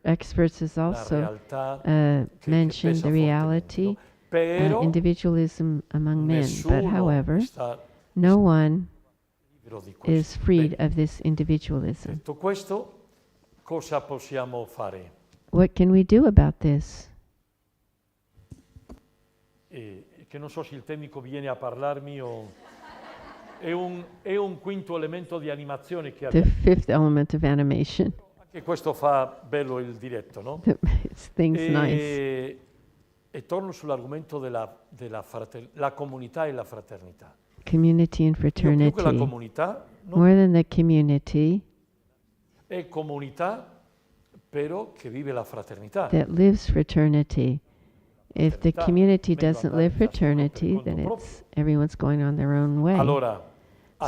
Speaker 9: experts is also mentioned the reality, individualism among men. But however, no one is freed of this individualism. What can we do about this?
Speaker 12: Che non so se il tecnico viene a parlarmi o è un quinto elemento di animazione che
Speaker 9: abbiamo. The fifth element of animation.
Speaker 12: Anche questo fa bello il diretto, no?
Speaker 9: Nice.
Speaker 12: E torno sull'argomento della la comunità e la fraternità.
Speaker 9: Community and fraternity.
Speaker 12: Più che la comunità,
Speaker 9: more than the community.
Speaker 12: È comunità però che vive la fraternità.
Speaker 9: That lives fraternity. If the community doesn't live fraternity, then it's everyone's going on their own way.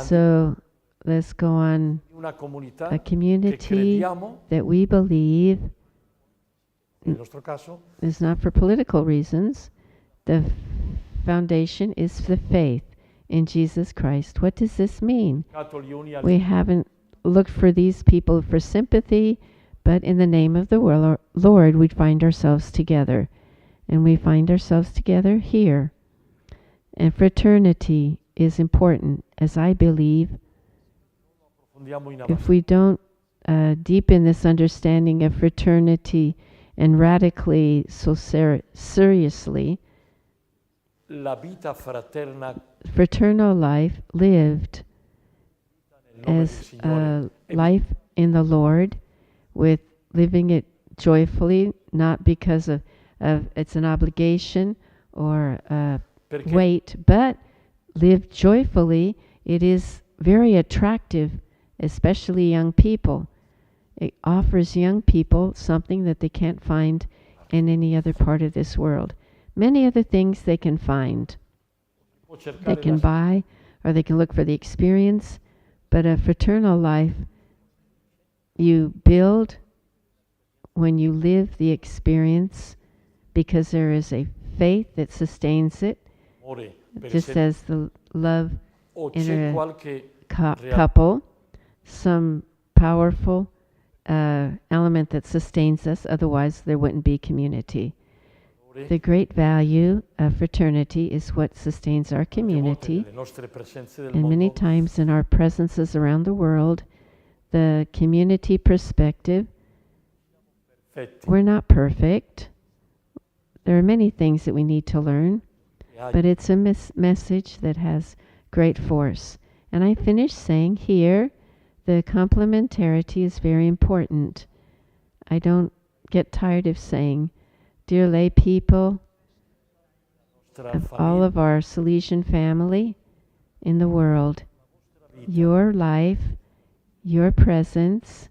Speaker 9: So let's go on a community that we believe is not for political reasons. The foundation is the faith in Jesus Christ. What does this mean? We haven't looked for these people for sympathy, but in the name of the Lord, we find ourselves together. And we find ourselves together here. And fraternity is important, as I believe. If we don't deepen this understanding of fraternity and radically, so seriously, fraternal life lived as a life in the Lord, with living it joyfully, not because of it's an obligation or weight, but lived joyfully. It is very attractive, especially young people. It offers young people something that they can't find in any other part of this world. Many other things they can find. They can buy, or they can look for the experience, but a fraternal life you build when you live the experience, because there is a faith that sustains it, just as the love in a couple, some powerful element that sustains us, otherwise there wouldn't be community. The great value of fraternity is what sustains our community, and many times in our presences around the world, the community perspective, we're not perfect. There are many things that we need to learn, but it's a message that has great force. And I finish saying here, the complementarity is very important. I don't get tired of saying, dear lay people, of all of our Salesian family in the world, your life, your presence,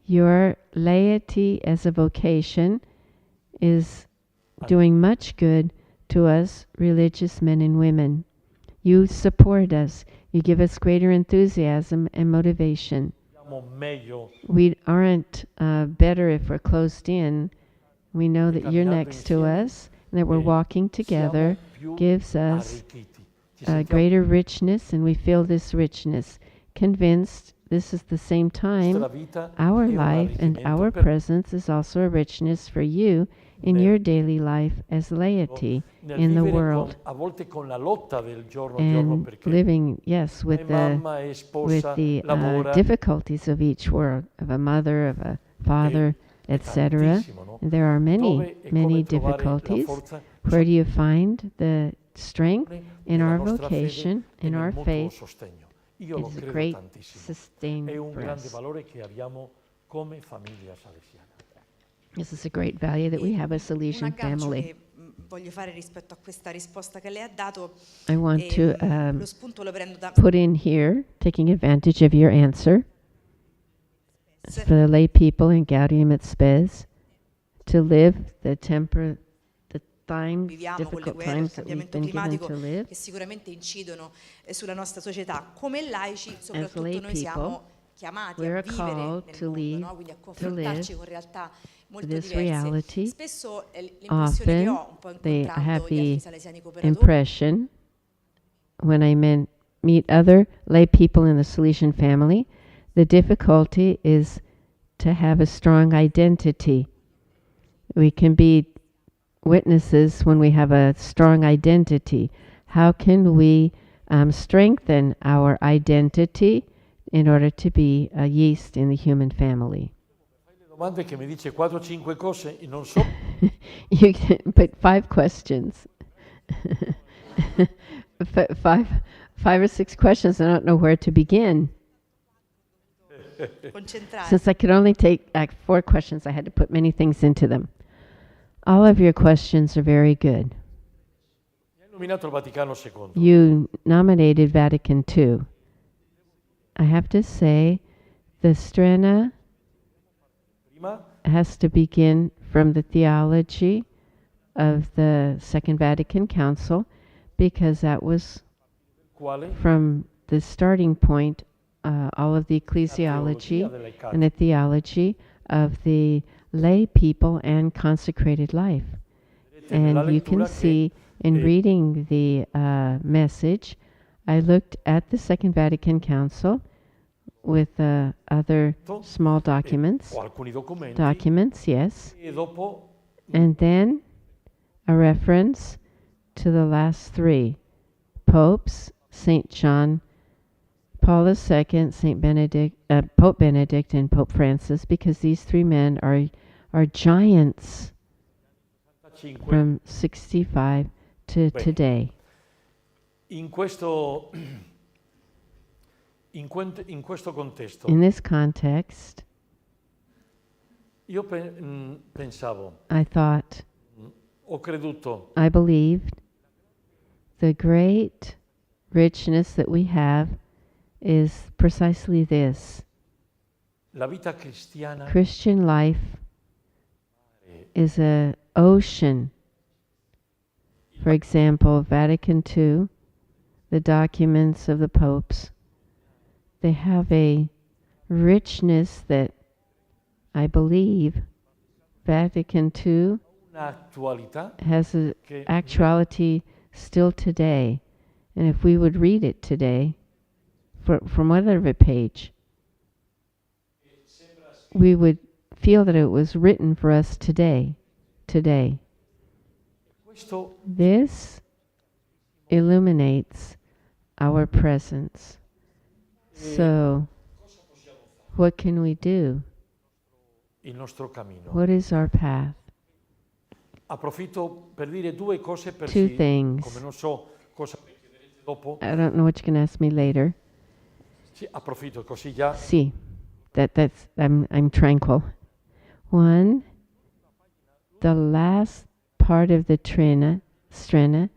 Speaker 9: your laity as a vocation is doing much good to us religious men and women. You support us. You give us greater enthusiasm and motivation. We aren't better if we're closed in. we know that you're next to us, and that we're walking together gives us a greater richness, and we feel this richness. Convinced this is the same time, our life and our presence is also a richness for you in your daily life as laity in the world. And living, yes, with the difficulties of each world, of a mother, of a father, etc. There are many, many difficulties. Where do you find the strength? In our vocation, in our faith. It's a great sustain for us. This is a great value that we have as Salesian family. I want to put in here, taking advantage of your answer, for the lay people in Gaudium et Spes, to live the difficult times that we've been given to live.
Speaker 11: Che sicuramente incidono sulla nostra società. Come laici,
Speaker 9: As
Speaker 11: soprattutto
Speaker 9: lay
Speaker 11: noi siamo chiamati a vivere nel mondo, no? Quindi a confrontarci con realtà molto diverse. Spesso l'impressione che ho, un po' incontrando gli altri salesiani cooperatori,
Speaker 9: impression when I meet other lay people in the Salesian family, the difficulty is to have a strong identity. We can be witnesses when we have a strong identity. How can we strengthen our identity in order to be a yeast in the human family? You can put 5 questions. five or 6 questions. I don't know where to begin. Since I could only take 4 questions, I had to put many things into them. All of your questions are very good. You nominated Vatican II. I have to say, the Strenna has to begin from the theology of the Second Vatican Council, because that was from the starting point, all of the ecclesiology and the theology of the lay people and consecrated life. And you can see in reading the message, I looked at the Second Vatican Council with other small documents, yes, and then a reference to the last 3 popes, St. John Paul II, Pope Benedict, and Pope Francis, because these 3 men are giants from 65 to today.
Speaker 12: In questo contesto,
Speaker 9: in this context,
Speaker 12: io pensavo,
Speaker 9: I thought,
Speaker 12: ho creduto,
Speaker 9: I believed the great richness that we have is precisely this.
Speaker 12: La vita cristiana,
Speaker 9: Christian life is an ocean. For example, Vatican II, the documents of the popes, they have a richness that I believe Vatican II has an actuality still today. And if we would read it today, from whatever page, we would feel that it was written for us today. This illuminates our presence. So, what can we do? What is our path?
Speaker 12: Approfitto per dire 2 cose per
Speaker 9: 2 things.
Speaker 12: Come non so cosa chiederete dopo.
Speaker 9: I don't know what you can ask me later.
Speaker 12: Sì, approfitto così già.
Speaker 9: Sì, I'm tranquil. 1, the last part of the Strenna,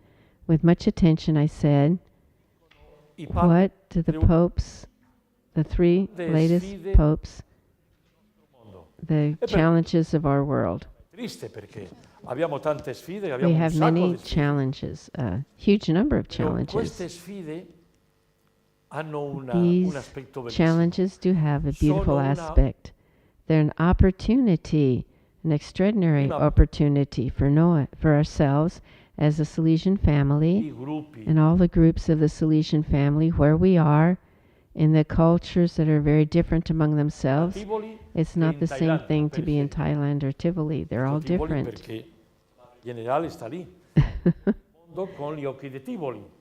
Speaker 9: with much attention I said, what do the popes, the 3 latest popes, the challenges of our world? We have many challenges, a huge number of challenges. These challenges do have a beautiful aspect. They're an opportunity an extraordinary opportunity for ourselves as a Salesian family and all the groups of the Salesian family where we are in the cultures that are very different among themselves. It's not the same thing to be in Thailand or Tivoli. They're all different.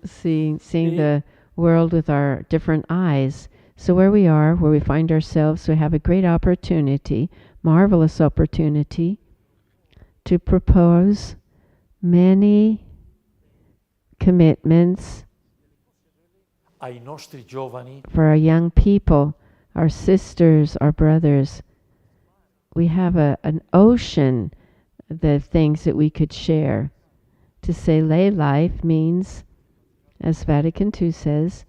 Speaker 9: Seeing the world with our different eyes. So where we are, where we find ourselves, we have a great opportunity, marvelous opportunity, to propose many commitments for our young people, our sisters, our brothers. We have an ocean of things that we could share. To say lay life means, as Vatican II says,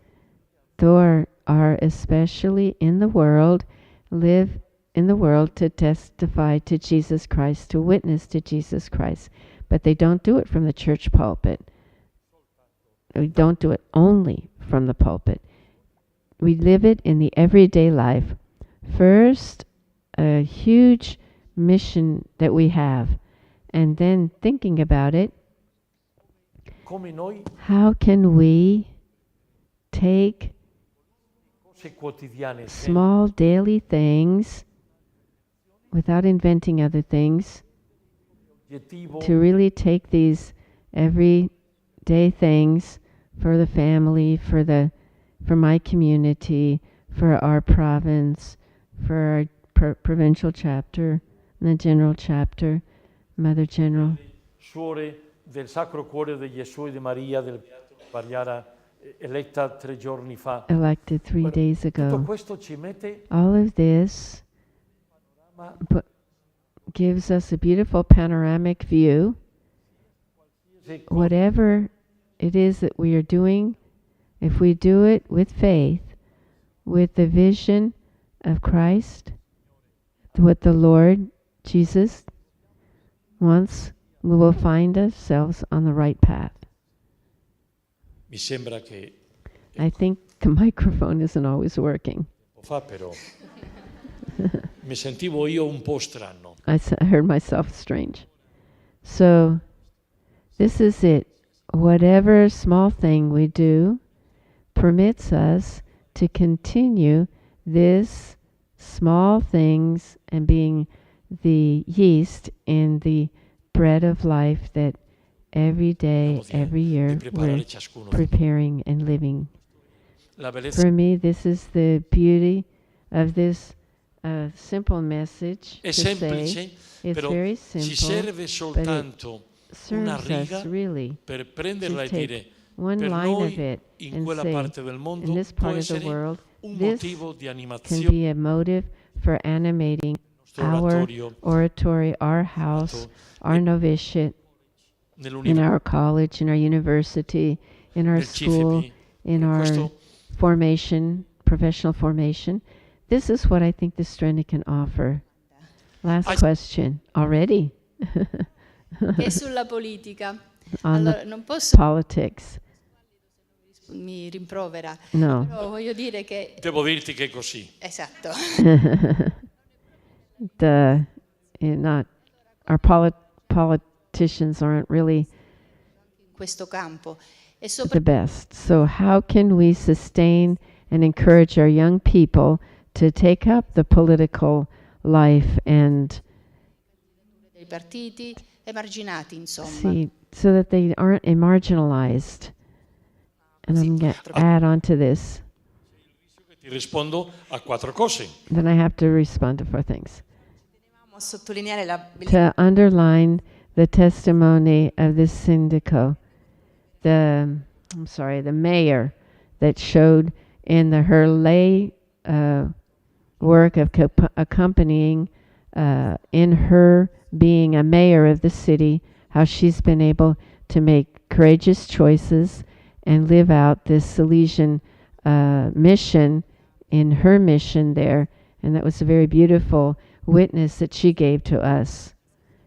Speaker 9: thou are especially in the world, live in the world to testify to Jesus Christ, to witness to Jesus Christ. But they don't do it from the church pulpit. We don't do it only from the pulpit. We live it in the everyday life. First, a huge mission that we have, and then thinking about it, how can we take small daily things without inventing other things, to really take these everyday things for the family, for my community, for our province, for our provincial chapter, and the general chapter, Mother General.
Speaker 12: Del Sacro Cuore di Gesù e di Maria del Barriara, eletta 3 giorni fa.
Speaker 9: Elected 3 days ago.
Speaker 12: Tutto questo ci mette
Speaker 9: all of this gives us a beautiful panoramic view. Whatever it is that we are doing, if we do it with faith, with the vision of Christ, what the Lord Jesus wants, we will find ourselves on the right path.
Speaker 12: Mi sembra che
Speaker 9: I think the microphone isn't always working.
Speaker 12: Mi sentivo io un po' strano.
Speaker 9: I heard myself strange. So this is it. Whatever small thing we do permits us to continue this small things and being the yeast in the bread of life that every day, every year, we're preparing and living. For me, this is the beauty of this simple message.
Speaker 12: È semplice, però ci serve soltanto una riga per prenderla e dire per noi in quella parte del mondo può essere un motivo di animazione.
Speaker 9: Can be a motive for animating our oratory, our house, our novitiate, in our college, in our university, in our school, in our formation, professional formation. This is what I think the Strenna can offer. Last question. Already?
Speaker 10: E sulla politica.
Speaker 9: On
Speaker 10: allora,
Speaker 9: the
Speaker 10: non posso
Speaker 9: politics.
Speaker 10: Mi rimprovera.
Speaker 9: No.
Speaker 10: Però voglio dire che
Speaker 12: Devo dirti che è così.
Speaker 10: Esatto.
Speaker 9: Not our politicians aren't really
Speaker 10: in questo campo. E
Speaker 9: the best. So how can we sustain and encourage our young people to take up the political life and
Speaker 10: dei partiti emarginati, insomma.
Speaker 9: See, so that they aren't marginalized. And I'm going to add on to this.
Speaker 12: Ti rispondo a 4 cose.
Speaker 9: Then I have to respond to 4 things. To underline the testimony of this syndico, the mayor that showed in her lay work of accompanying in her being a mayor of the city, how she's been able to make courageous choices and live out this Salesian mission in her mission there. And that was a very beautiful witness that she gave to us.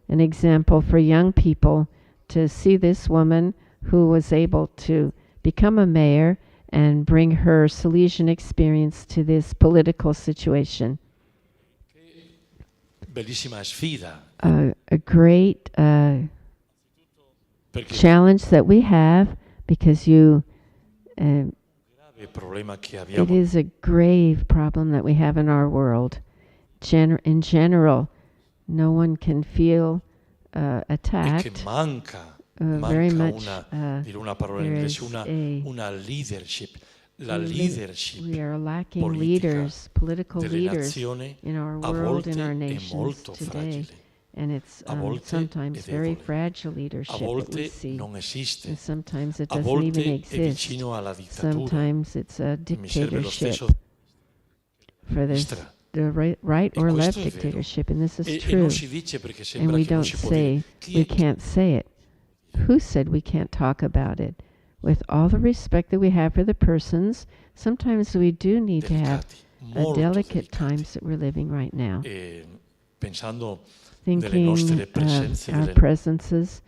Speaker 9: An example for young people to see this woman who was able to become a mayor and bring her Salesian experience to this political situation.
Speaker 12: bellissima sfida.
Speaker 9: A great challenge that we have, because it is a grave problem that we have in our world. In general, no one can feel attacked. Very much
Speaker 12: una leadership. La leadership
Speaker 9: we are lacking leaders, political leaders in our world, in our nations today. And it's sometimes very fragile leadership that we see. And sometimes it doesn't even exist. Sometimes it's a dictatorship. For the right or left dictatorship, and this is true. And we don't say, we can't say it. Who said we can't talk about it? With all the respect that we have for the persons, sometimes we do need to have delicate times that we're living right now. Thinking of our presences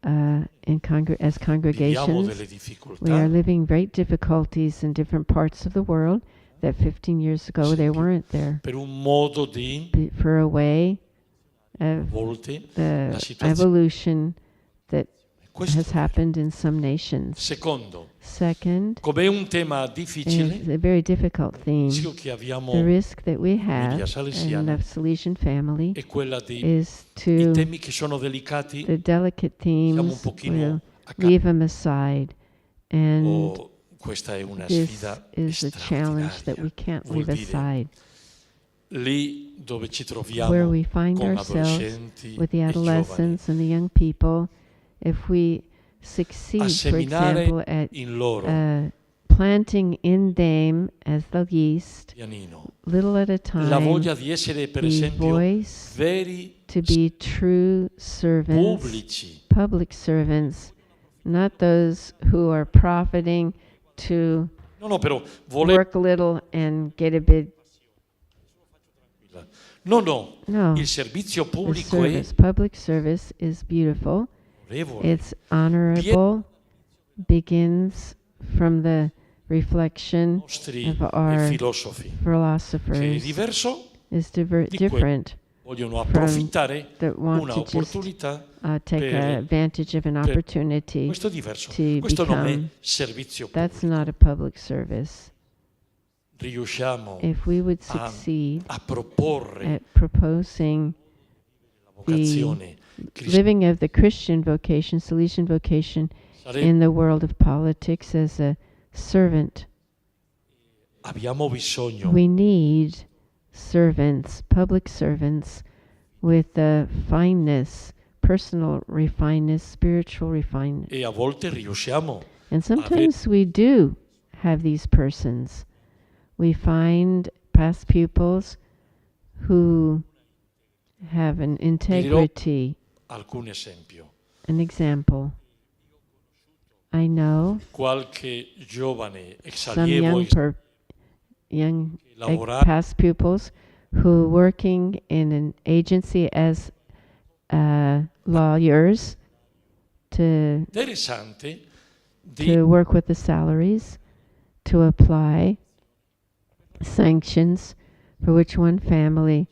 Speaker 9: as congregations, we are living great difficulties in different parts of the world that 15 years ago they weren't there. For a way of the evolution that has happened in some nations. Second, is a very difficult theme. The risk that we have in the Salesian family is to the delicate themes, we'll leave them aside. And this is a challenge that we can't leave aside. Where we find ourselves with the adolescents and the young people, if we succeed, for example, at planting in them as the yeast, little at a time, the voice to be true servants, public servants, not those who are profiting to work a little and get a bit.
Speaker 12: No.
Speaker 9: Il servizio pubblico public service is beautiful. It's honorable, begins from the reflection of our philosophers. Is different from that want to just take advantage of an opportunity to become. That's not a public service. If we would succeed at proposing the living of the Christian vocation, Salesian vocation, in the world of politics as a servant, we need servants, public servants, with the fineness, personal refineness, spiritual refinement. And sometimes we do have these persons. We find past pupils who have an integrity. An example. I know some young past pupils who working in an agency as lawyers to work with the salaries, to apply sanctions for which one family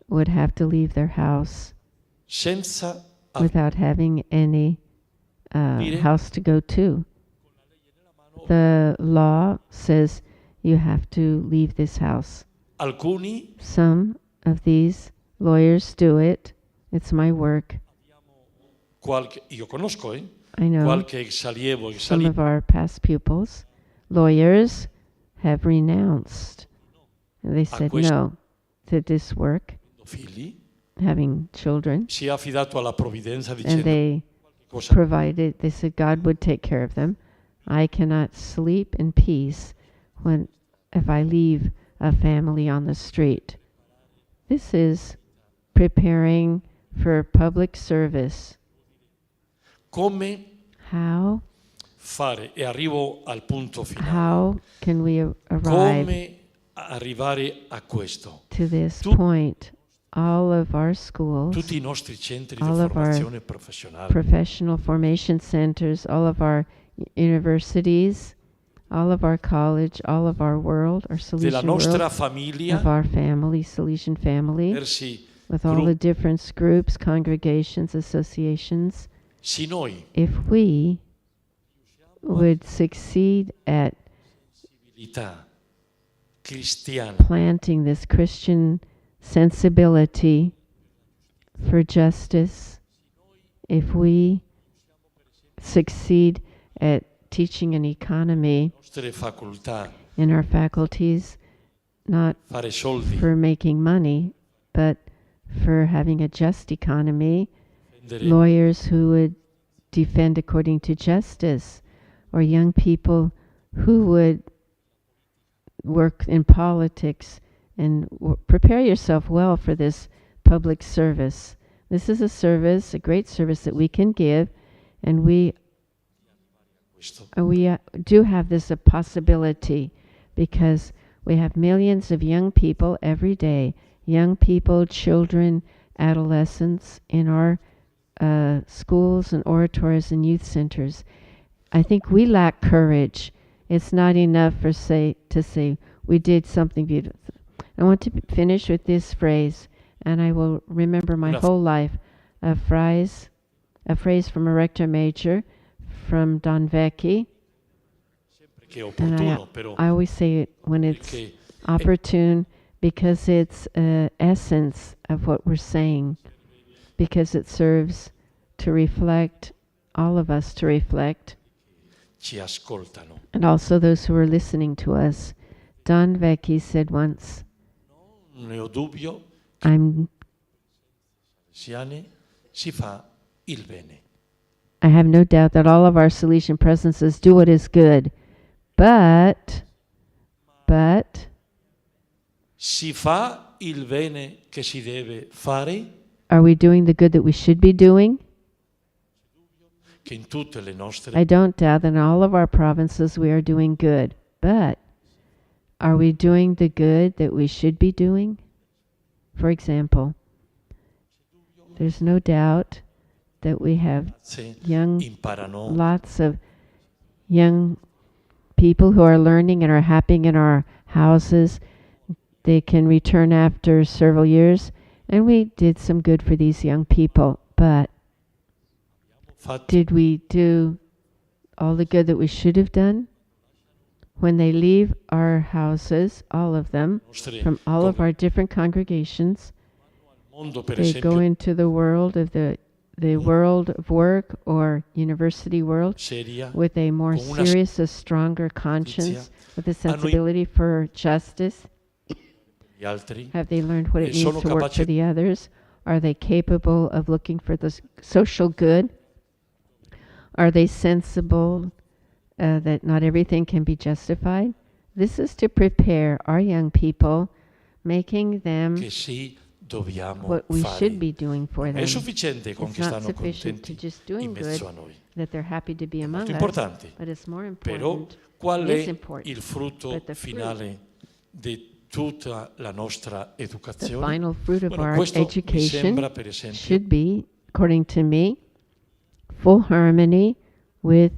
Speaker 9: would have to leave their house without having any house to go to. The law says you have to leave this house. Some of these lawyers do it. It's my work. I know some of our past pupils, lawyers, have renounced. They said no to this work, having children, and they provided, they said God would take care of them. I cannot sleep in peace if I leave a family on the street. This is preparing for public service. How can we arrive to this point? All of our schools, all of our professional formation centers, all of our universities, all of our college, all of our world, our Salesian world, of our family, Salesian family, with all the different groups, congregations, associations, if we would succeed at planting this Christian sensibility for justice, if we succeed at teaching an economy in our faculties, not for making money, but for having a just economy, lawyers who would defend according to justice, or young people who would work in politics, and prepare yourself well for this public service. This is a service, a great service that we can give, and we do have this a possibility, because we have millions of young people every day, young people, children, adolescents in our schools and oratories and youth centers. I think we lack courage. It's not enough to say we did something beautiful. I want to finish with this phrase, and I will remember my whole life, a phrase from a rector major, from Don Vecchi. And I always say it when it's opportune, because it's essence of what we're saying, because it serves to reflect, all of us to reflect, and also those who are listening to us. Don Vecchi said once, I have no doubt that all of our Salesian presences do what is good, but are we doing the good that we should be doing? I don't doubt that in all of our provinces we are doing good, but are we doing the good that we should be doing? For example, there's no doubt that we have lots of young people who are learning and are happy in our houses. They can return after several years, and we did some good for these young people, but did we do all the good that we should have done? When they leave our houses, all of them, from all of our different congregations, they go into the world of the world of work or university world with a more serious, a stronger conscience, with a sensibility for justice. Have they learned what it means to work for the others? Are they capable of looking for the social good? Are they sensible that not everything can be justified? This is to prepare our young people, making them what we should be doing for them. It's not sufficient to just doing good, that they're happy to be among us, but it's more important. It is important. But the final fruit of our education should be, according to me, full harmony with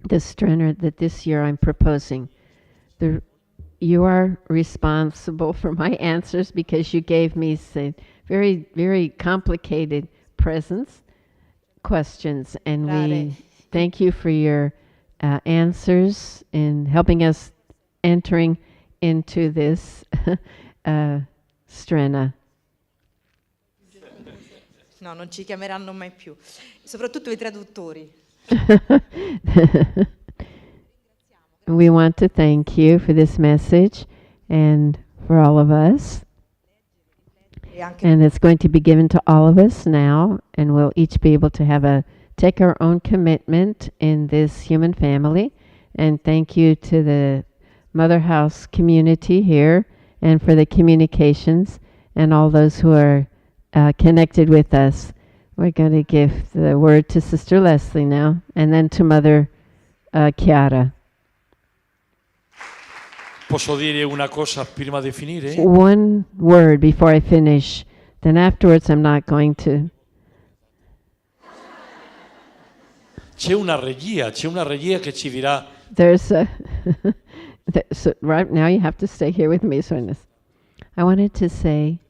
Speaker 9: the Strenna that this year I'm proposing. You are responsible for my answers, because you gave me very, very complicated questions, and we thank you for your answers in helping us entering into this Strenna.
Speaker 11: No, non ci chiameranno mai più, soprattutto i traduttori.
Speaker 9: We want to thank you for this message and for all of us. And it's going to be given to all of us now, and we'll each be able to take our own commitment in this human family. And thank you to the Mother House community here, and for the communications, and all those who are connected with us. We're going to give the word to Sister Leslie now, and then to Mother Chiara.
Speaker 12: Posso dire una cosa prima di finire?
Speaker 9: One word before I finish. Then afterwards I'm not going to.
Speaker 12: C'è una regia che ci dirà.
Speaker 9: There's a. So right now you have to stay here with me, Sonis. I wanted to say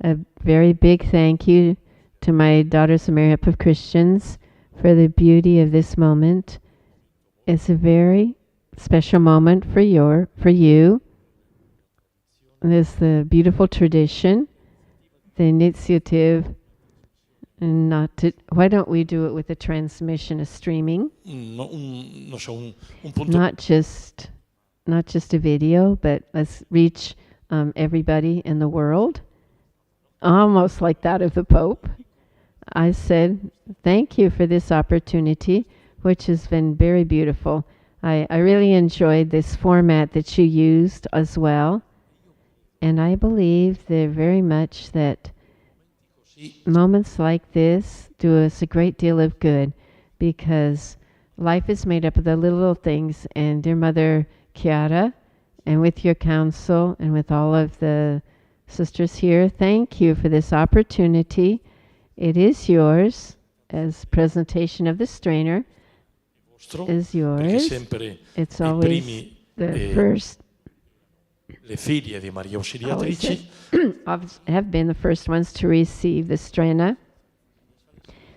Speaker 9: a very big thank you to my Daughters of Mary Help of Christians for the beauty of this moment. It's a very special moment for you. There's the beautiful tradition, the initiative, and why don't we do it with a transmission, a streaming? Not just a video, but let's reach everybody in the world, almost like that of the Pope. I said, thank you for this opportunity, which has been very beautiful. I really enjoyed this format that you used as well. And I believe very much that moments like this do us a great deal of good, because life is made up of the little things. And dear Mother Chiara, and with your counsel and with all of the sisters here, thank you for this opportunity. It is yours, as presentation of the strainer is yours. It's always the first.
Speaker 12: Le figlie di Maria Ausiliatrici
Speaker 9: have been the first ones to receive the Strenna,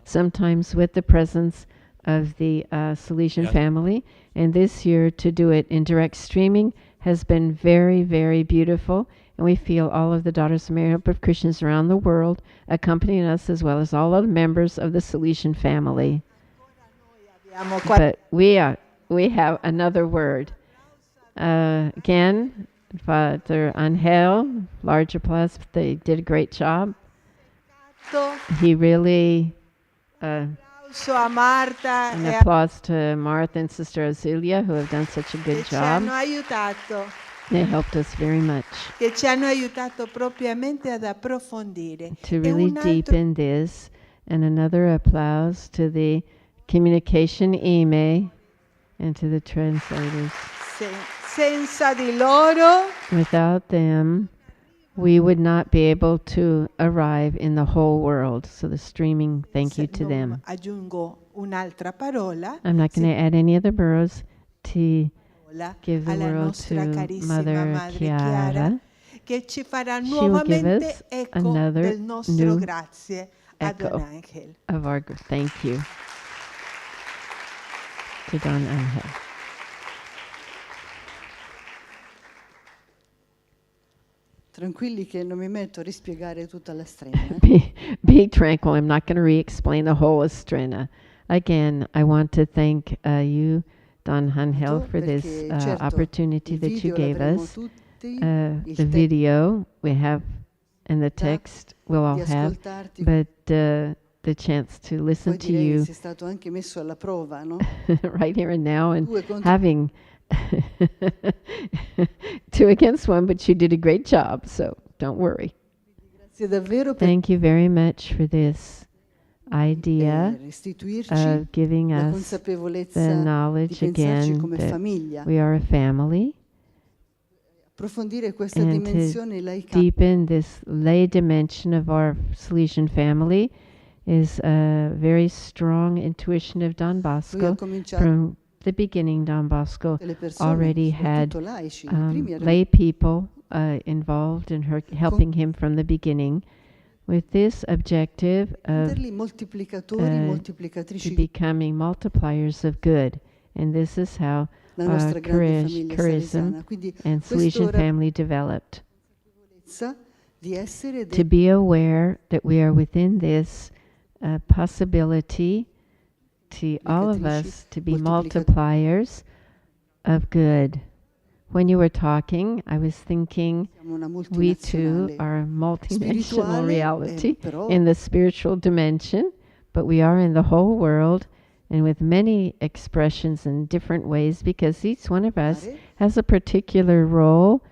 Speaker 9: sometimes with the presence of the Salesian family. And this year to do it in direct streaming has been very, very beautiful. And we feel all of the Daughters of Mary Help of Christians around the world accompanying us, as well as all of the members of the Salesian family. But we have another word. Again, Father Angel, large applause. They did a great job. He really, an applause to Martha and Sister Auxilia, who have done such a good job. They helped us very much to really deepen this. And another applause to the communication email and to the translators.
Speaker 1: Senza di loro,
Speaker 9: without them, we would not be able to arrive in the whole world. So the streaming, thank you to them.
Speaker 1: Aggiungo un'altra parola.
Speaker 9: I'm not going to add any other words to give the word to Mother Chiara.
Speaker 1: Che ci farà
Speaker 9: She will give
Speaker 1: nuovamente
Speaker 9: us
Speaker 1: eco
Speaker 9: another
Speaker 1: del nostro
Speaker 9: new
Speaker 1: grazie a Don
Speaker 9: echo
Speaker 1: Angel.
Speaker 9: of our thank you to Don Angel.
Speaker 13: Tranquilli che non mi metto a rispiegare tutta la Strenna.
Speaker 9: Be tranquil. I'm not going to re-explain the whole of Strenna. Again, I want to thank you, Don Angel, for this opportunity that you gave us. The video we have and the text we'll all have, but the chance to listen to you
Speaker 13: sei stato anche messo alla prova, no?
Speaker 9: right here and now, and having 2 against 1, but you did a great job, so don't worry. Thank you very much for this idea of giving us the knowledge again that we are a family, and to deepen this lay dimension of our Salesian family is a very strong intuition of Don Bosco. From the beginning, Don Bosco already had lay people involved in helping him from the beginning, with this objective of to becoming multipliers of good. And this is how charism and Salesian family developed. To be aware that we are within this possibility to all of us to be multipliers of good. When you were talking, I was thinking we too are a multidimensional reality in the spiritual dimension, but we are in the whole world, and with many expressions in different ways, because each one of us has a particular role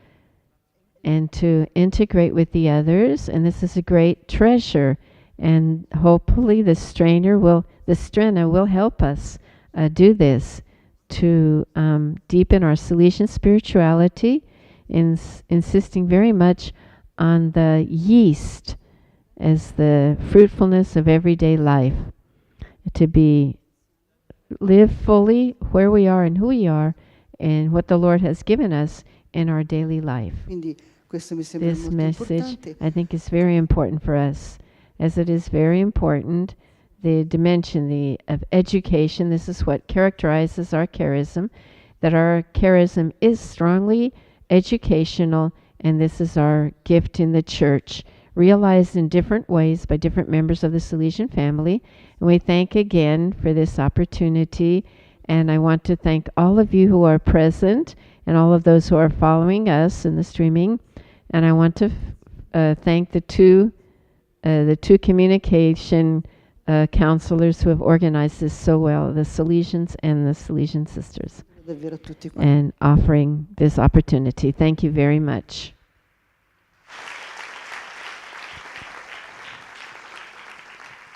Speaker 9: and to integrate with the others, and this is a great treasure. And hopefully the Strenna will help us do this, to deepen our Salesian spirituality, insisting very much on the yeast as the fruitfulness of everyday life, to live fully where we are and who we are and what the Lord has given us in our daily life. This message, I think, is very important for us, as it is very important, the dimension of education. This is what characterizes our charism, that our charism is strongly educational, and this is our gift in the church, realized in different ways by different members of the Salesian family. And we thank again for this opportunity, and I want to thank all of you who are present and all of those who are following us in the streaming. And I want to thank the two communication counselors who have organized this so well, the Salesians and the Salesian sisters, and offering this opportunity. Thank you very much.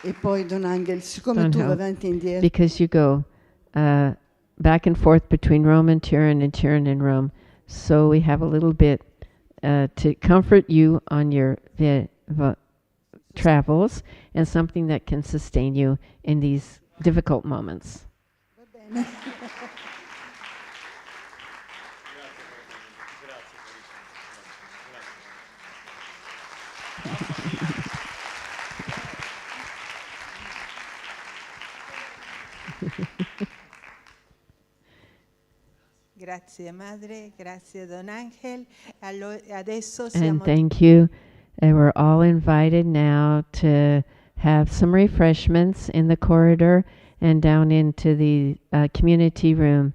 Speaker 13: E poi Don Angel, siccome tu vai avanti e indietro,
Speaker 9: because you go back and forth between Rome and Turin and Rome, so we have a little bit to comfort you on your travels, and something that can sustain you in these difficult moments.
Speaker 1: Grazie madre, grazie Don Angel. Adesso
Speaker 9: and thank you. We're all invited now to have some refreshments in the corridor and down into the community room.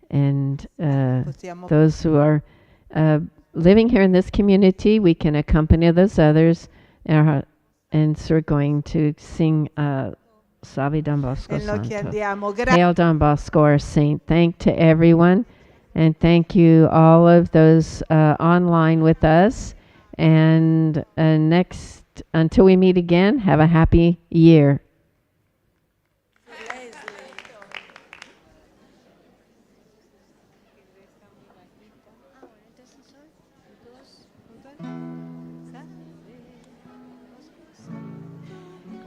Speaker 9: And those who are living here in this community, we can accompany those others. And so we're going to sing Salve Don Bosco Santo. Hail Don Bosco, our saint. Thank to everyone. And thank you all of those online with us. And until we meet again, have a happy year.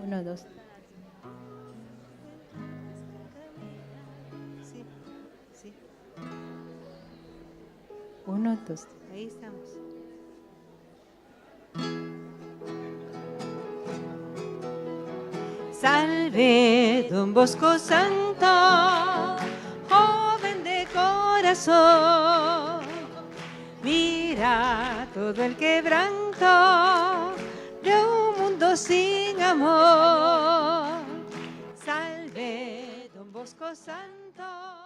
Speaker 10: Uno, dos. Uno, dos. Ahí estamos. Salve, Don Bosco Santo, joven de corazón. Mira todo el quebranto de un mundo sin amor. Salve, Don Bosco Santo.